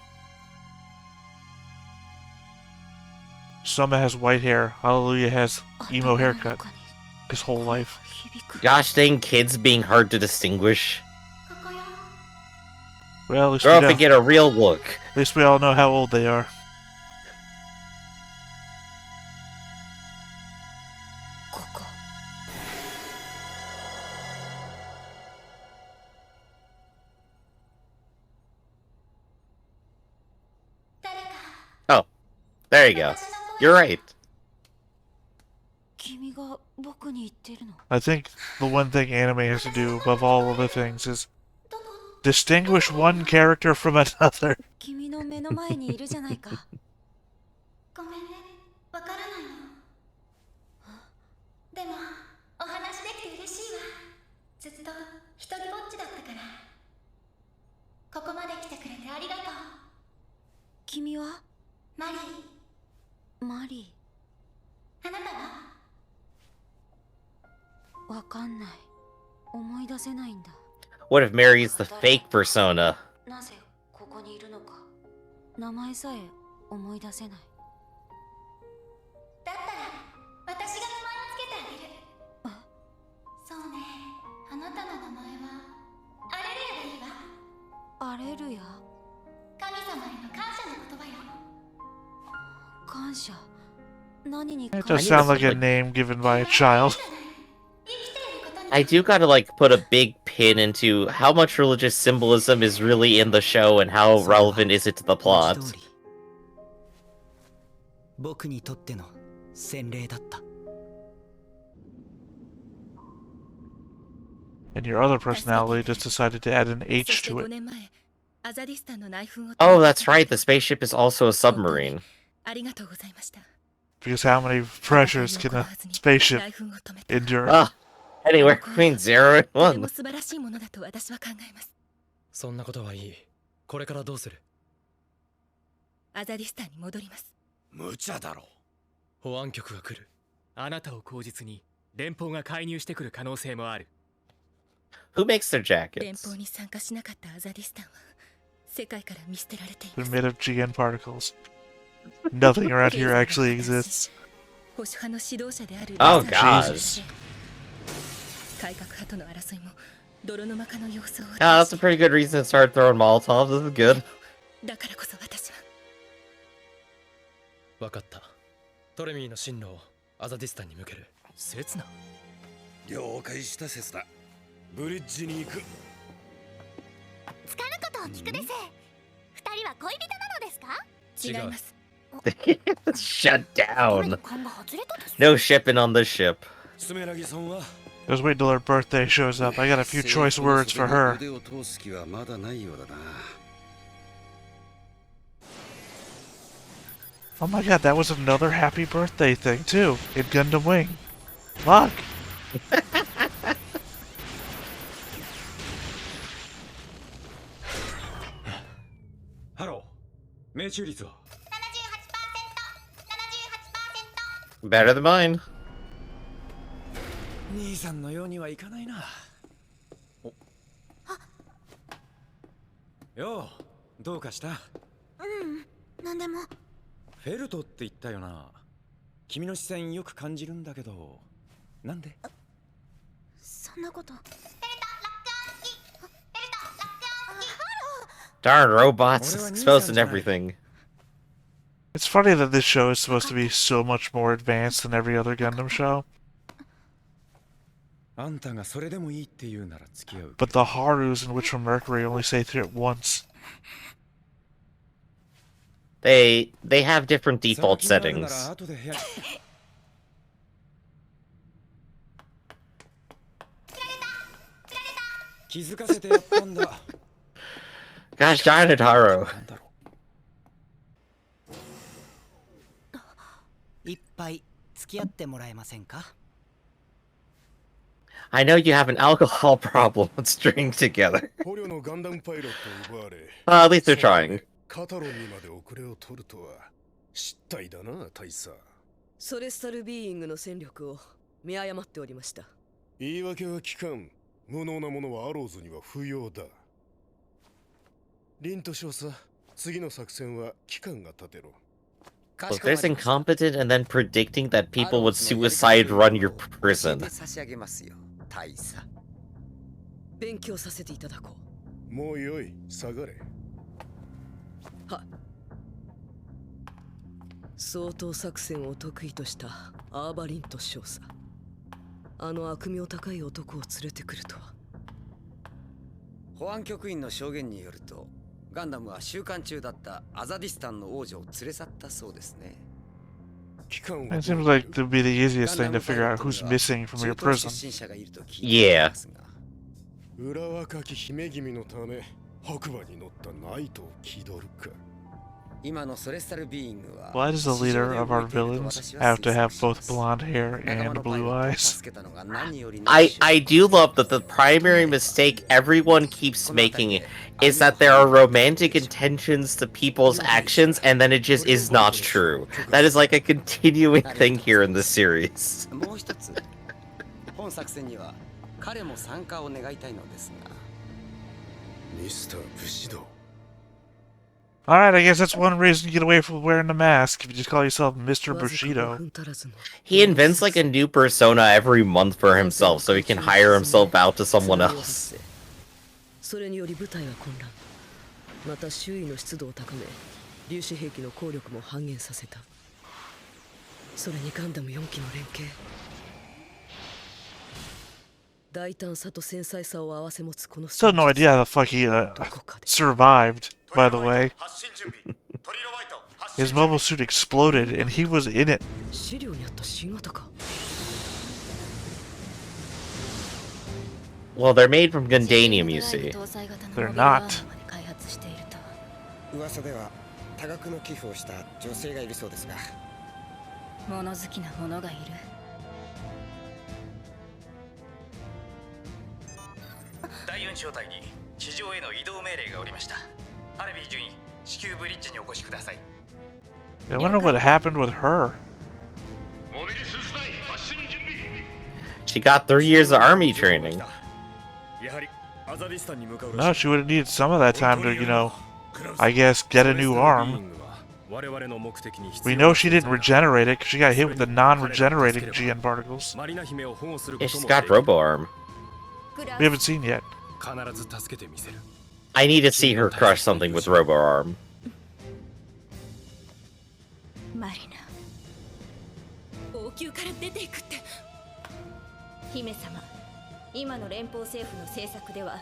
Soma has white hair. Hallelujah has emo haircut. His whole life. Gosh dang kids being hard to distinguish. Well, at least Grow we up know. and get a real look. At least we all know how old they are. Oh, there you go. You're right. I think the one thing anime has to do above all other things is distinguish one character from another. What if Mary's the fake persona? It does sound like a name given by a child. I do gotta put a big pin into how much religious symbolism is really in the show and how relevant is it to the plot. And your other personality just decided to add an H to it. Oh, that's right, the spaceship is also a submarine. Because how many pressures can a spaceship endure? Ah, anywhere between 0 and 1. そんなことはいい。これからどうする？アザディスタンに戻ります。無茶だろ。保安局が来る。あなたを口実に連邦が介入してくる可能性もある。Who makes their jackets? 連邦に参加しなかったアザディスタンは世界から見捨てられてい They're ます。 made of GN particles. Nothing around here actually exists. 保守派の指導者である Oh, リサ God. ーチ改革派との争いも泥沼化の様相を Ah, that's a pretty good reason to start throwing Molotovs. This is good. だからこそ私は分かった。トレミーの進路をアザディスタンに向ける。刹那了解したセスだ。ブリッジに行く。つかぬことを聞くです。二人は恋人なのですか？違います。 Shut down. No shipping on this ship. スメラギさんは Just wait till her birthday shows up. I got a few choice words for her. Oh my god, that was another happy birthday thing too, in Gundam Wing. Fuck! Hello. 命中率は Better than mine. 兄さんのようにはいかないな。よう、どうかした？なんでも。フェルトって言ったよな。君の視線よく感じるんだけど、なんで？そんなこと。 Darn robots exposing everything. It's funny that this show is supposed to be so much more advanced than every other Gundam show. あんたがそれでもいいって言うなら付き合う。 But the Harus in Witch from Mercury only say it once. They have different default settings. Gosh darn it, Haru. 一杯付き合ってもらえませんか？ I know you have an alcohol problem. Let's drink together. 捕虜のガンダムパイロットを奪われ、 At least they're trying. カタロンにまで遅れを取るとは失態だな、大佐。ソレスタルビーイングの戦力を見誤っておりました。言い訳は聞かん。無能な者はアローズには不要だ。凛と少佐、次の作戦は期間が立てろ。 Well, if there's incompetent and then predicting that people would suicide run your prison. 差し上げますよ、大佐。勉強させていただこう。もうよい、下がれ。は。相当作戦を得意としたアーバリント少佐。あの悪名高い男を連れてくるとは。保安局員の証言によると、ガンダムは収監中だったアザディスタンの王女を連れ去ったそうですね。 期間 It は seems like to be the easiest thing to figure out who's missing from your prison. Yeah. 裏若き姫君のため白馬に乗ったナイトを気取るか。 今のソレスタルビーイングは Why does the leader of our villains have to have both blonde hair and blue eyes? I do love that the primary mistake everyone keeps making is that there are romantic intentions to people's actions, and then it just is not true. That is like a continuing thing here in the series. もう一つ、本作戦には彼も参加を願いたいのですが。ミスター武士道。 Alright, I guess that's one reason to get away from wearing the mask if you just call yourself Mr. Bushido. He invents like a new persona every month for himself so he can hire himself out to someone else. それにより部隊は混乱。また周囲の湿度を高め、粒子兵器の効力も半減させた。それにガンダム4機の連携。大胆さと繊細さを合わせ持つこの。 Still no idea how the fuck he survived, by the way. His mobile suit exploded and he was in it. 資料にあった新型か。 Well, they're made from Gundanium, you see. They're not. 噂では多額の寄付をした女性がいるそうですが。物好きな者がいる。第4小隊に地上への移動命令がおりました。アルビー準尉、至急ブリッジにお越しください。 I wonder what happened with her. She got 3 years of army training. No, she would have needed some of that time to, you know, I guess, get a new arm. We know she didn't regenerate it because she got hit with the non-regenerating GN particles. Yeah, she's got Robo Arm. We haven't seen yet. I need to see her crush something with Robo Arm. マリナ、王宮から出ていくって。姫様、今の連邦政府の政策では、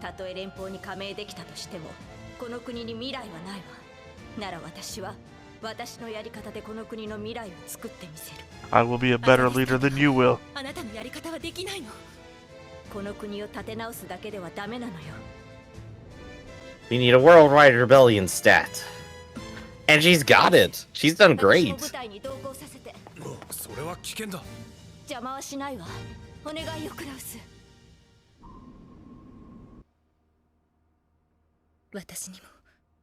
たとえ連邦に加盟できたとしても、この国に未来はないわ。なら私は、私のやり方でこの国の未来を作ってみせる。I will be a better leader than you will. あなたのやり方はできないの。この国を立て直すだけではダメなのよ。We need a worldwide rebellion stat. And she's got it. She's done great. それは危険だ。邪魔はしないわ。お願いよ、クラウス。私にも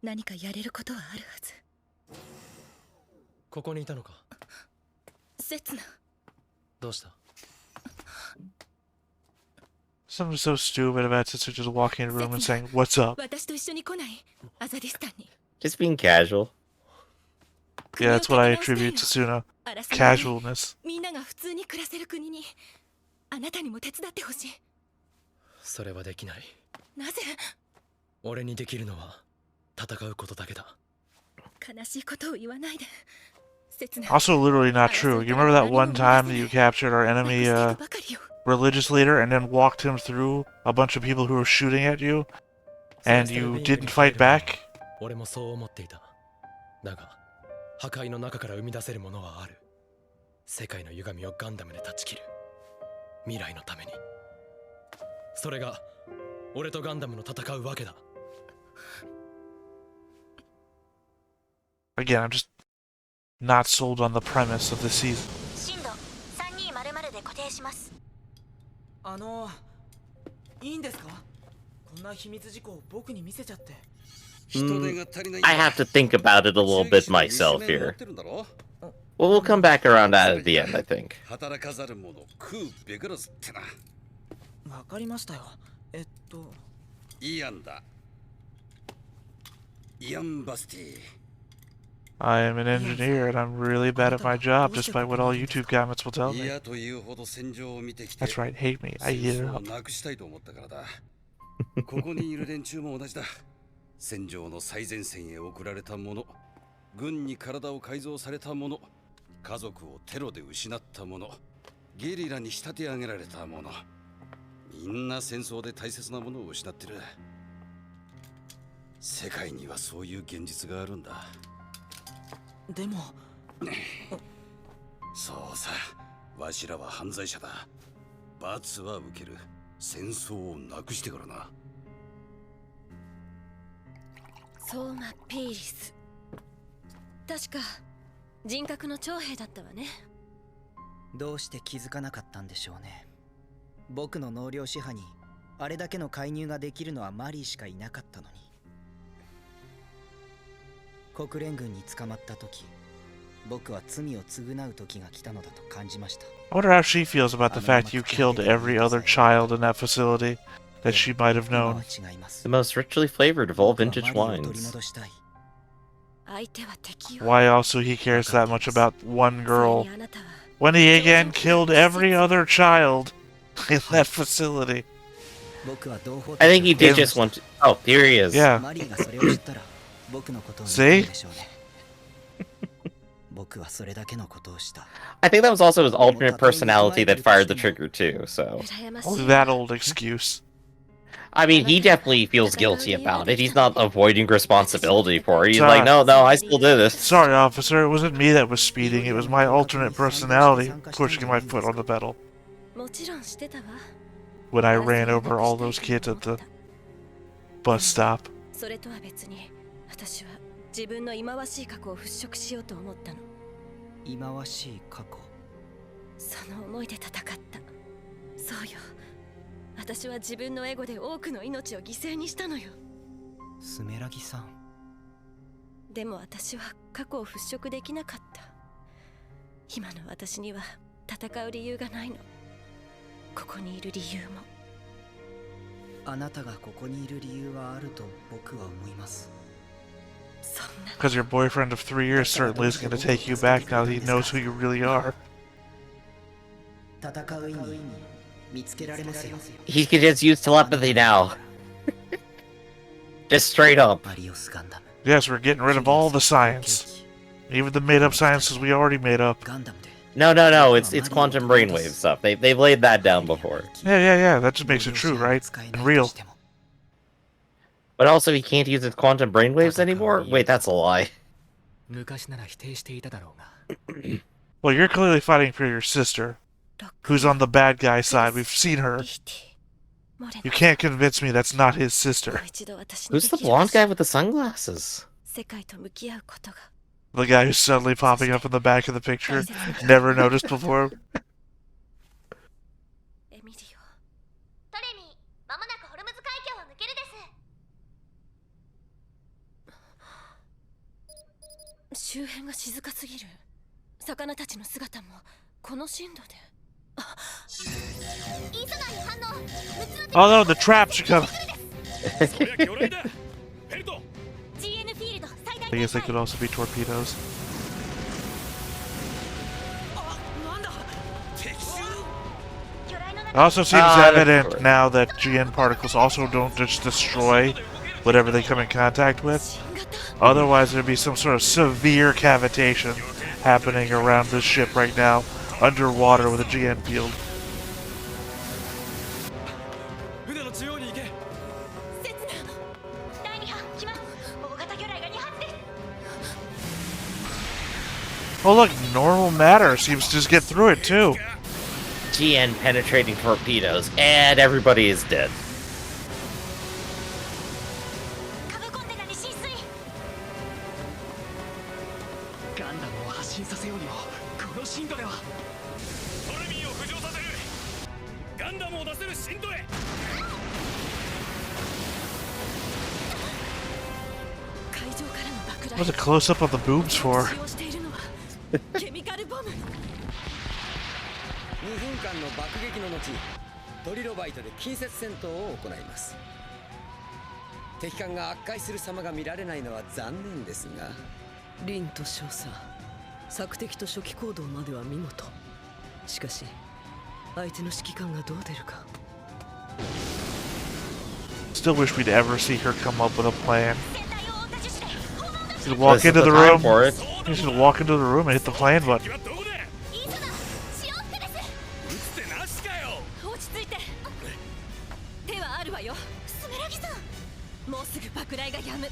何かやれることはあるはず。ここにいたのか。刹那。どうした？ Something so stupid about Tetsu just walking in a room and saying, "What's up?" 私と一緒に来ない。アザディスタンに。Just being casual. Yeah, that's what I attribute to Tsuna. Casualness. みんなが普通に暮らせる国に、あなたにも手伝ってほしい。それはできない。なぜ？俺にできるのは戦うことだけだ。悲しいことを言わないで。 Also, literally not true. You remember that one time that you captured our enemy religious leader and then walked him through a bunch of people who were shooting at you, and you didn't fight back? 俺もそう思っていた。だが、破壊の中から生み出せるものはある。世界の歪みをガンダムで断ち切る。未来のために。それが俺とガンダムの戦うわけだ。Again, I'm just not sold on the premise of the season. 進路3200で固定します。いいんですか？こんな秘密事項を僕に見せちゃって。I have to think about it a little bit myself here. Well, we'll come back around that at the end, I think. わかりましたよ。いい案だ。I am an engineer and I'm really bad at my job, despite what all YouTube comments will tell me. That's right, hate me. I eat it up. ここにいる連中も同じだ。戦場の最前線へ送られた者、軍に体を改造された者、家族をテロで失った者、ゲリラに仕立て上げられた者、みんな戦争で大切なものを失ってる。世界にはそういう現実があるんだ。でもそうさ、わしらは犯罪者だ。罰は受ける。戦争をなくしてからな。ソーマ・ピーリス、確か人格の長兵だったわね。どうして気づかなかったんでしょうね。僕の納涼支派にあれだけの介入ができるのはマリーしかいなかったのに。国連軍に捕まった時、僕は罪を償う時が来たのだと感じました。I wonder how she feels about the fact you killed every other child in that facility that she might have known. The most richly flavored of all vintage wines. Why also he cares that much about one girl when he again killed every other child in that facility. I think he did just want to... Oh, here he is. Yeah. See? I think that was also his alternate personality that fired the trigger too, so... Only that old excuse. I mean, he definitely feels guilty about it. He's not avoiding responsibility for it. He's like, no, I still did this. Sorry, officer, it wasn't me that was speeding. It was my alternate personality pushing my foot on the pedal. When I ran over all those kids at the bus stop. 自分の忌まわしい過去を払拭しようと思ったの。忌まわしい過去。その思いで戦った。そうよ。私は自分のエゴで多くの命を犠牲にしたのよ。スメラギさん。でも私は過去を払拭できなかった。今の私には戦う理由がないの。ここにいる理由も。あなたがここにいる理由はあると僕は思います。Because your boyfriend of 3 years certainly is going to take you back now that he knows who you really are. He can just use telepathy now. Just straight up. Yes, we're getting rid of all the science. Even the made-up sciences we already made up. No, it's quantum brainwave stuff. They've laid that down before. Yeah, that just makes it true, right? And real. But also, he can't use his quantum brainwaves anymore? Wait, that's a lie. Well, you're clearly fighting for your sister, who's on the bad guy side. We've seen her. You can't convince me that's not his sister. Who's the blonde guy with the sunglasses? The guy who's suddenly popping up in the back of the picture. Never noticed before. Oh no, the traps are coming! I guess they could also be torpedoes. It also seems evident now that GN particles also don't just destroy whatever they come in contact with. Otherwise, there'd be some sort of severe cavitation happening around this ship right now, underwater with a GN field. Oh look, normal matter seems to just get through it too. GN penetrating torpedoes, and everybody is dead. What's a close-up on the boobs for? 2分間の爆撃の後、トリロバイトで近接戦闘を行います。敵艦が悪化する様が見られないのは残念ですが。凛と少佐、索敵と初期行動までは見事。しかし相手の指揮官がどう出るか。 Still wish we'd ever see her come up with a plan. She'd walk into the room. She'd walk into the room and hit the plan button. 落ち着いて。手はあるわよ、スメラギさん。もうすぐ爆雷が止む。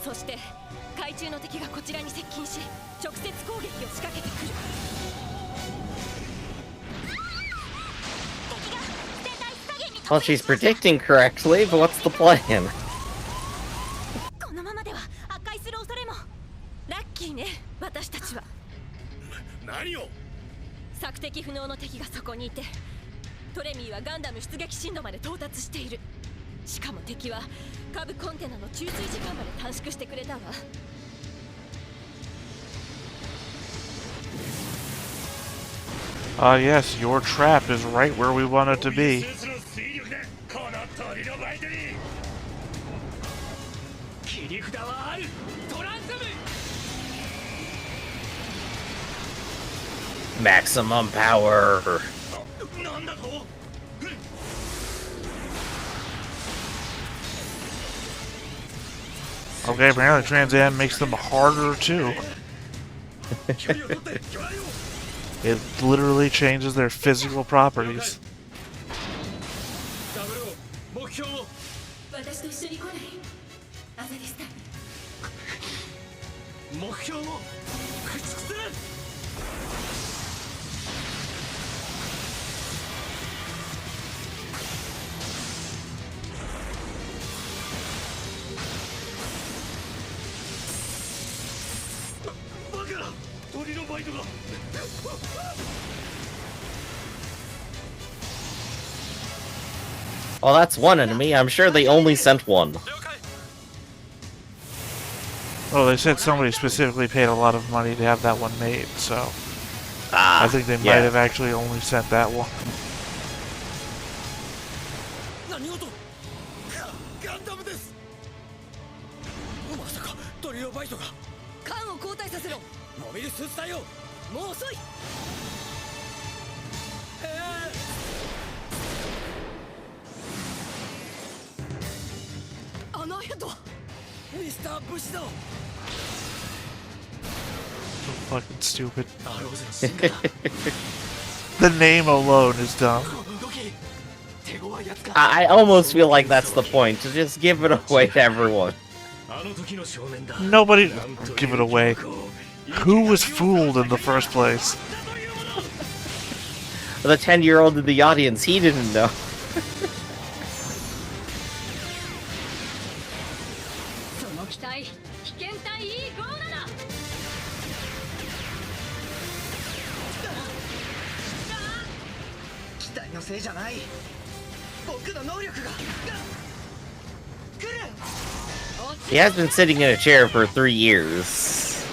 そして海中の敵がこちらに接近し、直接攻撃を仕掛けてくる。 Well, she's predicting correctly, but what's the plan? このままでは破壊する恐れも。ラッキーね、私たちは。何を？索敵不能の敵がそこにいて、トレミーはガンダム出撃深度まで到達している。しかも敵は下部コンテナの注水時間まで短縮してくれたわ。Yes, your trap is right where we want it to be. Maximum power. Okay, apparently Trans Am makes them harder too. It literally changes their physical properties. Well, that's one enemy. I'm sure they only sent one. Oh, they said somebody specifically paid a lot of money to have that one made, so I think they might have actually only sent that one. So fucking stupid. The name alone is dumb. I almost feel like that's the point, to just give it away to everyone. Nobody give it away. Who was fooled in the first place? The 10-year-old in the audience, he didn't know. He has been sitting in a chair for 3 years.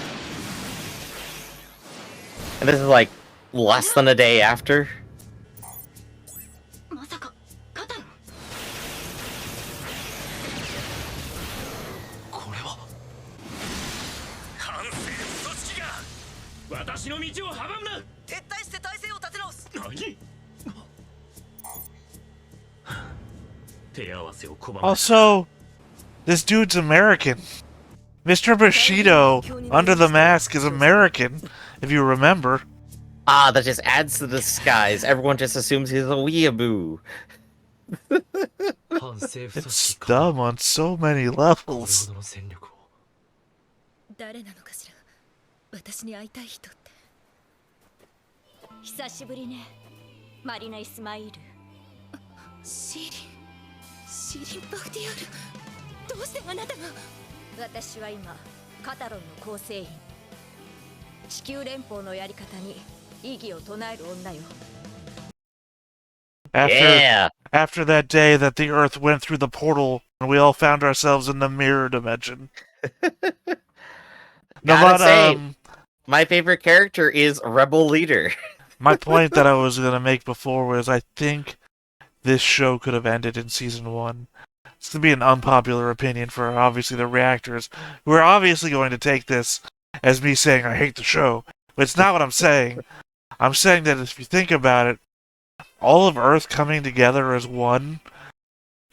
And this is like less than a day after. Also, this dude's American. Mr. Bushido, under the mask, is American, if you remember. Ah, that just adds to the disguise. Everyone just assumes he's a weeaboo. It's dumb on so many levels. 誰なのかしら、私に会いたい人って。久しぶりね、マリナ・イスマイル。シーリン・バフティアル。どうしてあなたが。私は今カタロンの構成員。地球連邦のやり方に異議を唱える女よ。After that day that the Earth went through the portal and we all found ourselves in the mirror dimension. Gotta say, my favorite character is Rebel Leader. My point that I was going to make before was I think this show could have ended in season 1. It's to be an unpopular opinion for obviously the reactors, who are obviously going to take this as me saying I hate the show. But it's not what I'm saying. I'm saying that if you think about it, all of Earth coming together as one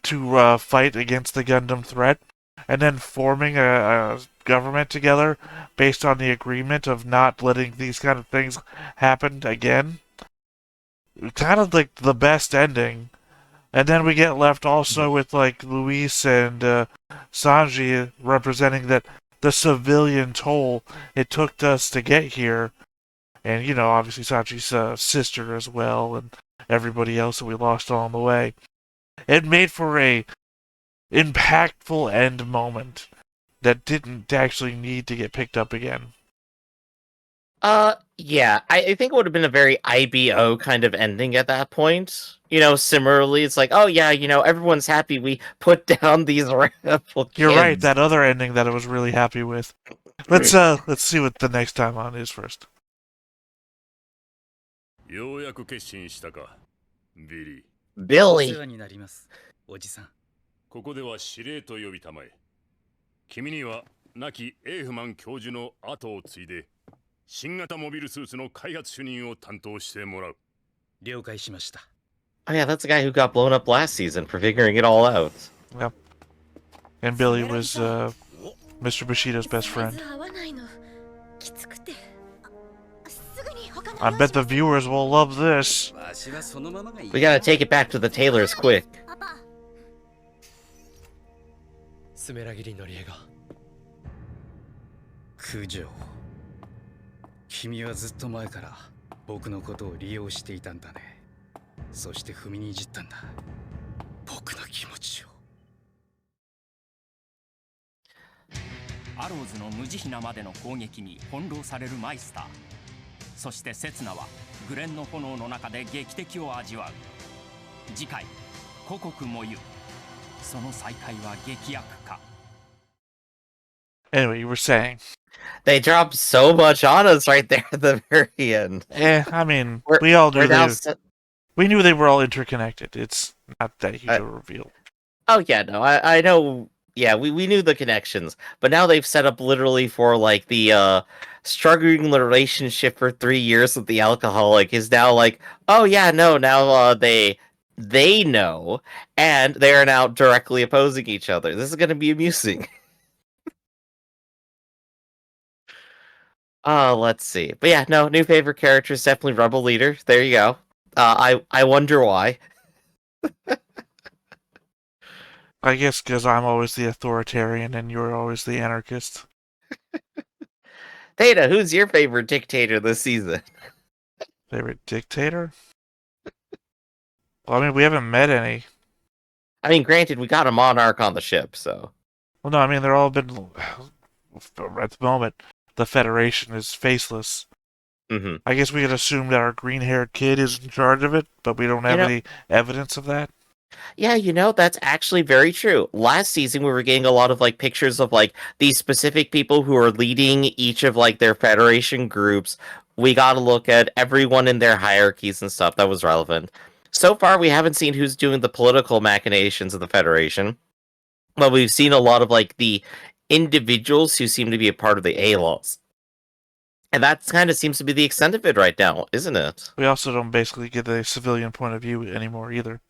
to fight against the Gundam threat, and then forming a government together based on the agreement of not letting these kind of things happen again. Kind of like the best ending. And then we get left also with like Luis and Sanji representing that the civilian toll it took us to get here. And, you know, obviously Sanji's sister as well, and everybody else that we lost along the way. It made for a impactful end moment that didn't actually need to get picked up again. Yeah, I think it would have been a very IBO kind of ending at that point. You know, similarly, it's like, oh yeah, you know, everyone's happy we put down these rebel kids. You're right, that other ending that I was really happy with. Let's see what the next time on is first. ようやく決心したか、ビリー。Billy. お世話になります、おじさん。ここでは司令と呼びたまえ。君には亡きエーフマン教授の後を継いで、新型モビルスーツの開発主任を担当してもらう。了解しました。Oh yeah, that's the guy who got blown up last season for figuring it all out. Yep. And Billy was Mr. Bushido's best friend. I bet the viewers will love this. We gotta take it back to the tailors quick. スメラギリのりえが。九条。君はずっと前から僕のことを利用していたんだね。そして踏みにじったんだ。僕の気持ちを。アローズの無慈悲なまでの攻撃に翻弄されるマイスター。そしてセツナはグレンの炎の中で劇的を味わう。次回、故国もゆ。その再会は劇薬か。Anyway, you were saying. They dropped so much on us right there at the very end. I mean, we all knew we knew they were all interconnected. It's not that huge a reveal. Oh yeah, no, I know. Yeah, we knew the connections, but now they've set up literally for like the struggling relationship for 3 years with the alcoholic is now like, oh yeah, no, now they know, and they are now directly opposing each other. This is going to be amusing. Let's see. But yeah, no, new favorite character is definitely Rebel Leader. There you go. I wonder why. I guess because I'm always the authoritarian and you're always the anarchist. Theta, who's your favorite dictator this season? Favorite dictator? Well, I mean, we haven't met any. I mean, granted, we got a monarch on the ship, so. Well, no, I mean, they're all been... At the moment, the Federation is faceless. Mm-hmm. I guess we could assume that our green-haired kid is in charge of it, but we don't have any evidence of that. Yeah, you know, that's actually very true. Last season, we were getting a lot of, like, pictures of, like, these specific people who are leading each of, like, their Federation groups. We got to look at everyone in their hierarchies and stuff that was relevant. So far, we haven't seen who's doing the political machinations of the Federation. But we've seen a lot of, like, the individuals who seem to be a part of the A-Laws. And that kind of seems to be the extent of it right now, isn't it? We also don't basically get a civilian point of view anymore either.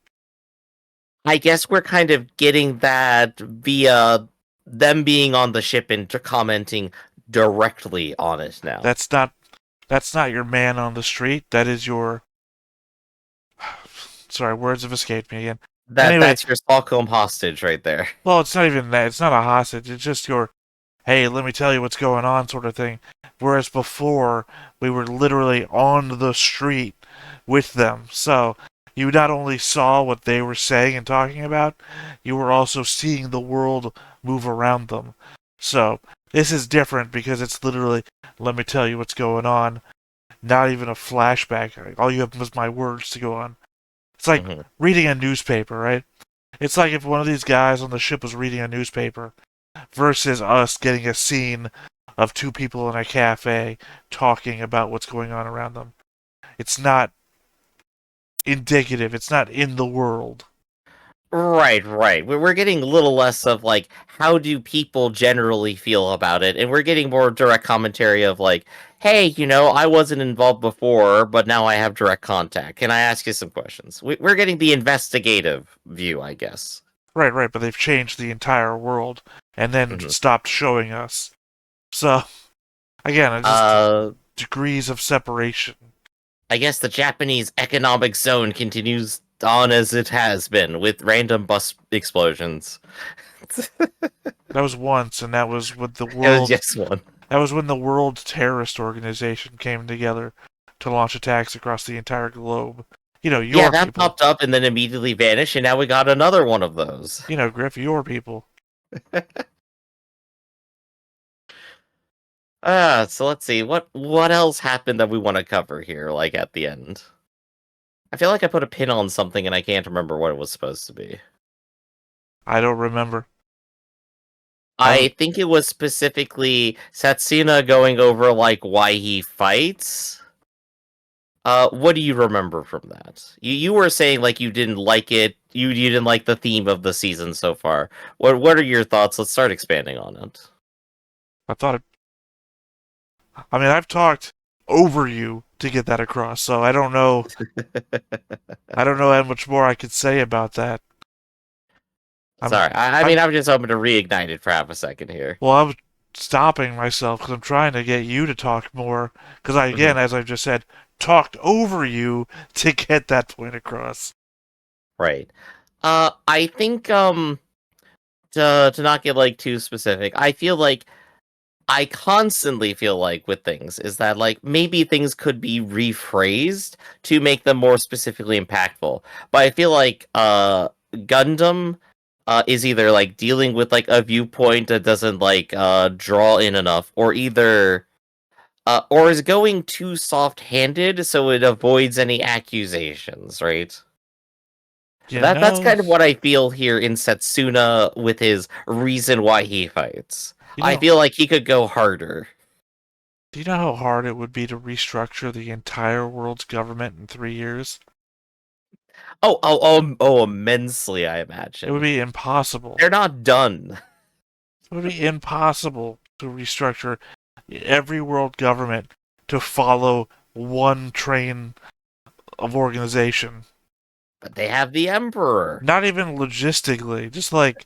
I guess we're kind of getting that via them being on the ship and commenting directly on it now. That's not your man on the street. That is your... Sorry, words have escaped me again. That's your Stockholm hostage right there. Well, it's not even that. It's not a hostage. It's just your, hey, let me tell you what's going on sort of thing. Whereas before, we were literally on the street with them. So you not only saw what they were saying and talking about, you were also seeing the world move around them. So this is different because it's literally, let me tell you what's going on. Not even a flashback. All you have was my words to go on. It's like reading a newspaper, right? It's like if one of these guys on the ship was reading a newspaper versus us getting a scene of two people in a cafe talking about what's going on around them. it's not indicative. It's not in the world. Right. We're getting a little less of like, how do people generally feel about it, and we're getting more direct commentary of like, hey, I wasn't involved before, but now I have direct contact. Can I ask you some questions? We're getting the investigative view, I guess. Right. But they've changed the entire world and then stopped showing us. So, again, it's just degrees of separation. I guess the Japanese economic zone continues on as it has been, with random bus explosions. That was once, and that was with the world. It was just one. That was when the World Terrorist Organization came together to launch attacks across the entire globe. Your that people. Popped up and then immediately vanished, and now we got another one of those. Griff, your people. So let's see. What else happened that we want to cover here, like at the end? I feel like I put a pin on something and I can't remember what it was supposed to be. I don't remember. I think it was specifically Satsuna going over like why he fights. What do you remember from that? You were saying like you didn't like it. You didn't like the theme of the season so far. What are your thoughts? Let's start expanding on it. I've talked over you to get that across, so I don't know. I don't know how much more I could say about that. Sorry, I'm just hoping to reignite it for half a second here. Well, I'm stopping myself because I'm trying to get you to talk more. Because again, as I've just said, talked over you to get that point across. Right. I think to not get like too specific, I constantly feel like with things is that like maybe things could be rephrased to make them more specifically impactful. But I feel like Gundam is either like dealing with like a viewpoint that doesn't like draw in enough, or either or is going too soft-handed so it avoids any accusations, right? That's kind of what I feel here in Setsuna with his reason why he fights. I feel like he could go harder. Do you know how hard it would be to restructure the entire world's government in 3 years? Oh, immensely, I imagine. It would be impossible. They're not done. It would be impossible to restructure every world government to follow one train of organization. But they have the Emperor. Not even logistically. Just like,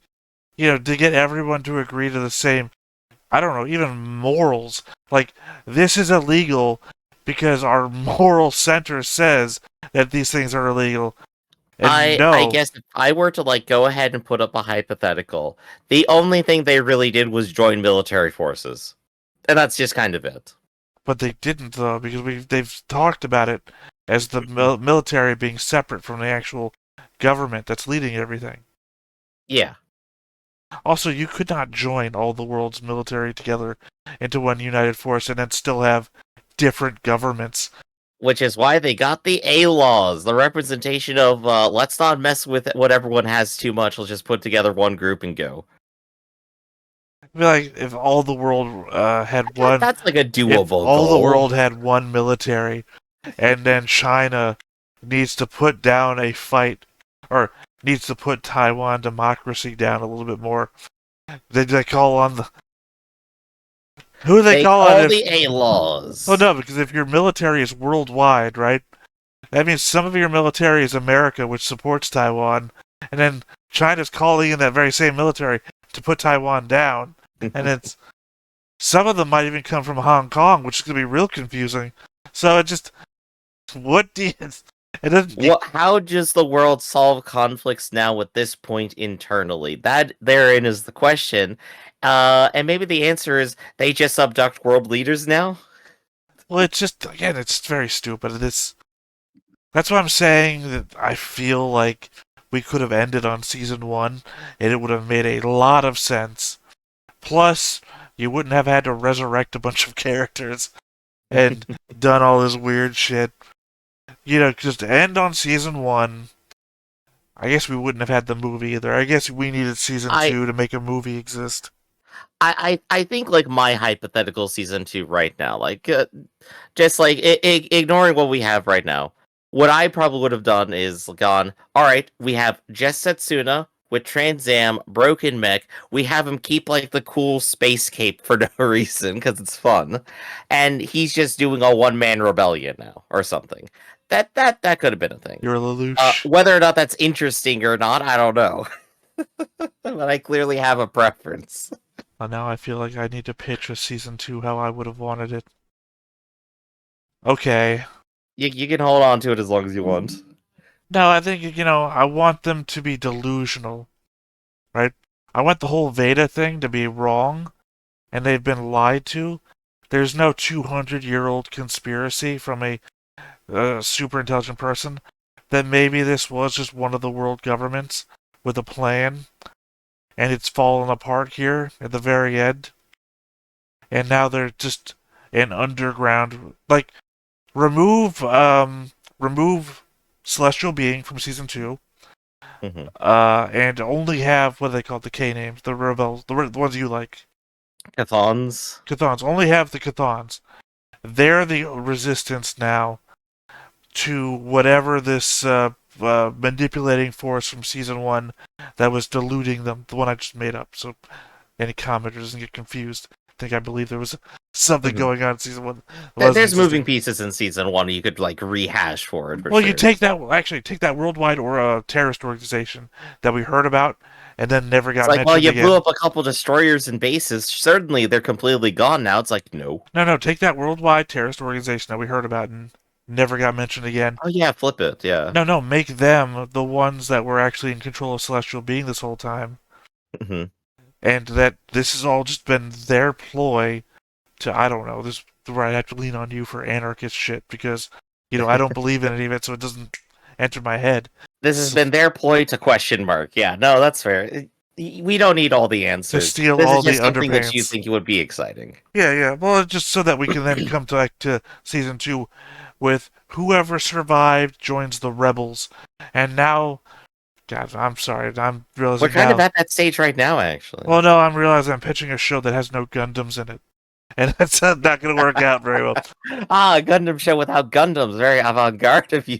to get everyone to agree to the same, I don't know, even morals. Like, this is illegal because our moral center says that these things are illegal. And I guess if I were to like go ahead and put up a hypothetical, the only thing they really did was join military forces. And that's just kind of it. But they didn't, though, because they've talked about it as the military being separate from the actual government that's leading everything. Yeah. Also, you could not join all the world's military together into one united force and then still have different governments. Which is why they got the A-laws, the representation of, let's not mess with what everyone has too much, let's just put together one group and go. I feel like if all the world had one... That's like a doable goal. All the world had one military, and then China needs to put down a fight, or needs to put Taiwan democracy down a little bit more. They call on the... Who do they call on? The A-laws. Oh, no, because if your military is worldwide, right, that means some of your military is America, which supports Taiwan, and then China's calling in that very same military to put Taiwan down, and it's... Some of them might even come from Hong Kong, which is going to be real confusing. So it just... What do you... How does the world solve conflicts now at this point internally? That therein is the question. And maybe the answer is they just abduct world leaders now? Well, it's just, again, it's very stupid. That's why I'm saying that I feel like we could have ended on season 1, and it would have made a lot of sense. Plus, you wouldn't have had to resurrect a bunch of characters and done all this weird shit. Just end on season 1. I guess we wouldn't have had the movie either. I guess we needed season 2 to make a movie exist. I think like my hypothetical season 2 right now, like just like ignoring what we have right now, what I probably would have done is gone, all right, we have just Setsuna with Trans Am, Broken Mech. We have him keep like the cool space cape for no reason because it's fun, and he's just doing a one-man rebellion now or something. That could have been a thing. You're a Lelouch. Whether or not that's interesting or not, I don't know. But I clearly have a preference. Well, now I feel like I need to pitch a season 2 how I would have wanted it. Okay. You can hold on to it as long as you want. No, I think, I want them to be delusional, right? I want the whole Veda thing to be wrong, and they've been lied to. There's no 200-year-old conspiracy from a super intelligent person. That maybe this was just one of the world governments with a plan, and it's fallen apart here at the very end. And now they're just an underground, like, remove Celestial Being from season 2, and only have what do they call it, the K names, the rebels, the ones you like. Cathons. Only have the Cathons. They're the resistance now to whatever this manipulating force from season 1 that was deluding them. The one I just made up, so any commenter doesn't get confused. I believe there was something going on in season 1. There's moving pieces in season 1 you could like rehash for it. Well, sure. You take that worldwide or terrorist organization that we heard about and then never got mentioned again. Well, you blew up a couple destroyers and bases. Certainly, they're completely gone now. It's like, no. No, take that worldwide terrorist organization that we heard about and never got mentioned again. Oh, yeah, flip it, yeah. No, make them the ones that were actually in control of Celestial Being this whole time. Mm-hmm. And that this has all just been their ploy to, I don't know, this where I have to lean on you for anarchist shit because, I don't believe in any of it, so it doesn't enter my head. This has been their ploy to question mark. Yeah, no, that's fair. We don't need all the answers. To steal this all is just the something underpants. that you think would be exciting. Yeah. Well, just so that we can then come to season 2 with whoever survived joins the rebels. And now, God, I'm sorry, I'm realizing we're kind of at that stage right now, actually. Well, no, I'm realizing I'm pitching a show that has no Gundams in it. And that's not going to work out very well. A Gundam show without Gundams. Very avant-garde of you.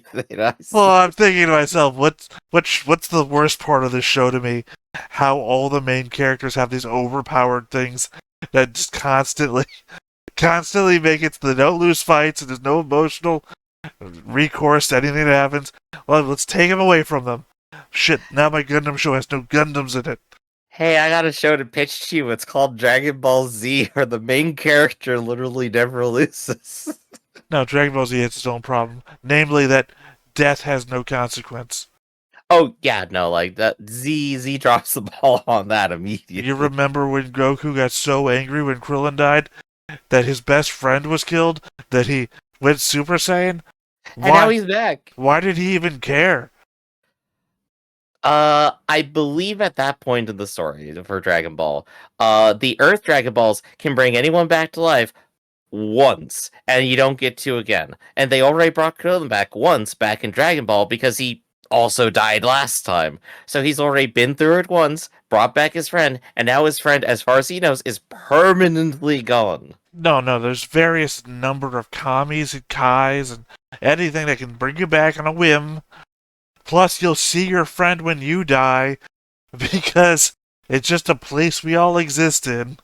Well, I'm thinking to myself, what's the worst part of this show to me? How all the main characters have these overpowered things that just constantly make it so they don't lose fights and there's no emotional recourse to anything that happens. Well, let's take them away from them. Shit, now my Gundam show has no Gundams in it. Hey, I got a show to pitch to you. It's called Dragon Ball Z, where the main character literally never loses. No, Dragon Ball Z has its own problem. Namely that death has no consequence. Oh, yeah, no, like, that Z drops the ball on that immediately. You remember when Goku got so angry when Krillin died that his best friend was killed, that he went Super Saiyan? And now he's back. Why did he even care? I believe at that point in the story for Dragon Ball, the Earth Dragon Balls can bring anyone back to life once, and you don't get to again. And they already brought Krillin back once back in Dragon Ball because he also died last time. So he's already been through it once, brought back his friend, and now his friend, as far as he knows, is permanently gone. No, there's various number of Kamis and Kais and anything that can bring you back on a whim. Plus, you'll see your friend when you die, because it's just a place we all exist in.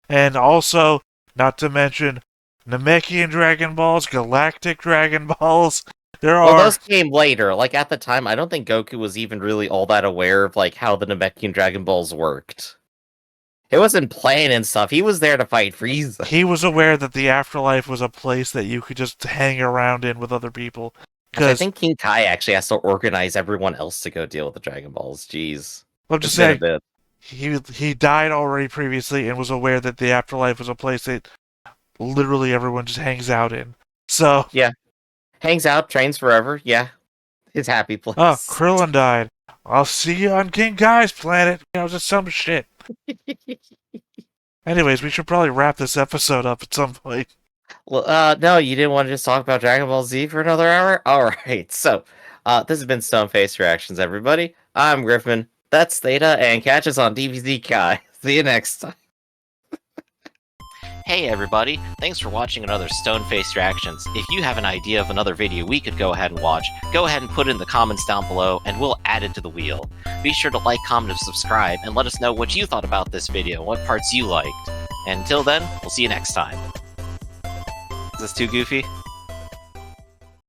And also, not to mention, Namekian Dragon Balls, Galactic Dragon Balls. Those came later. Like, at the time, I don't think Goku was even really all that aware of, like, how the Namekian Dragon Balls worked. It wasn't playing and stuff. He was there to fight Frieza. He was aware that the afterlife was a place that you could just hang around in with other people. I think King Kai actually has to organize everyone else to go deal with the Dragon Balls. Jeez. I'm just saying, he died already previously and was aware that the afterlife was a place that literally everyone just hangs out in. So yeah, hangs out, trains forever. Yeah, his happy place. Oh, Krillin died. I'll see you on King Kai's planet. Just some shit. Anyways, we should probably wrap this episode up at some point. Well, no, you didn't want to just talk about Dragon Ball Z for another hour? Alright, so, this has been Stoneface Reactions, everybody. I'm Griffin, that's Theta, and catch us on DBZ Kai. See you next time. Hey everybody, thanks for watching another Stone-Faced Reactions. If you have an idea of another video we could go ahead and watch, go ahead and put it in the comments down below and we'll add it to the wheel. Be sure to like, comment, and subscribe, and let us know what you thought about this video and what parts you liked. And until then, we'll see you next time. Is this too goofy?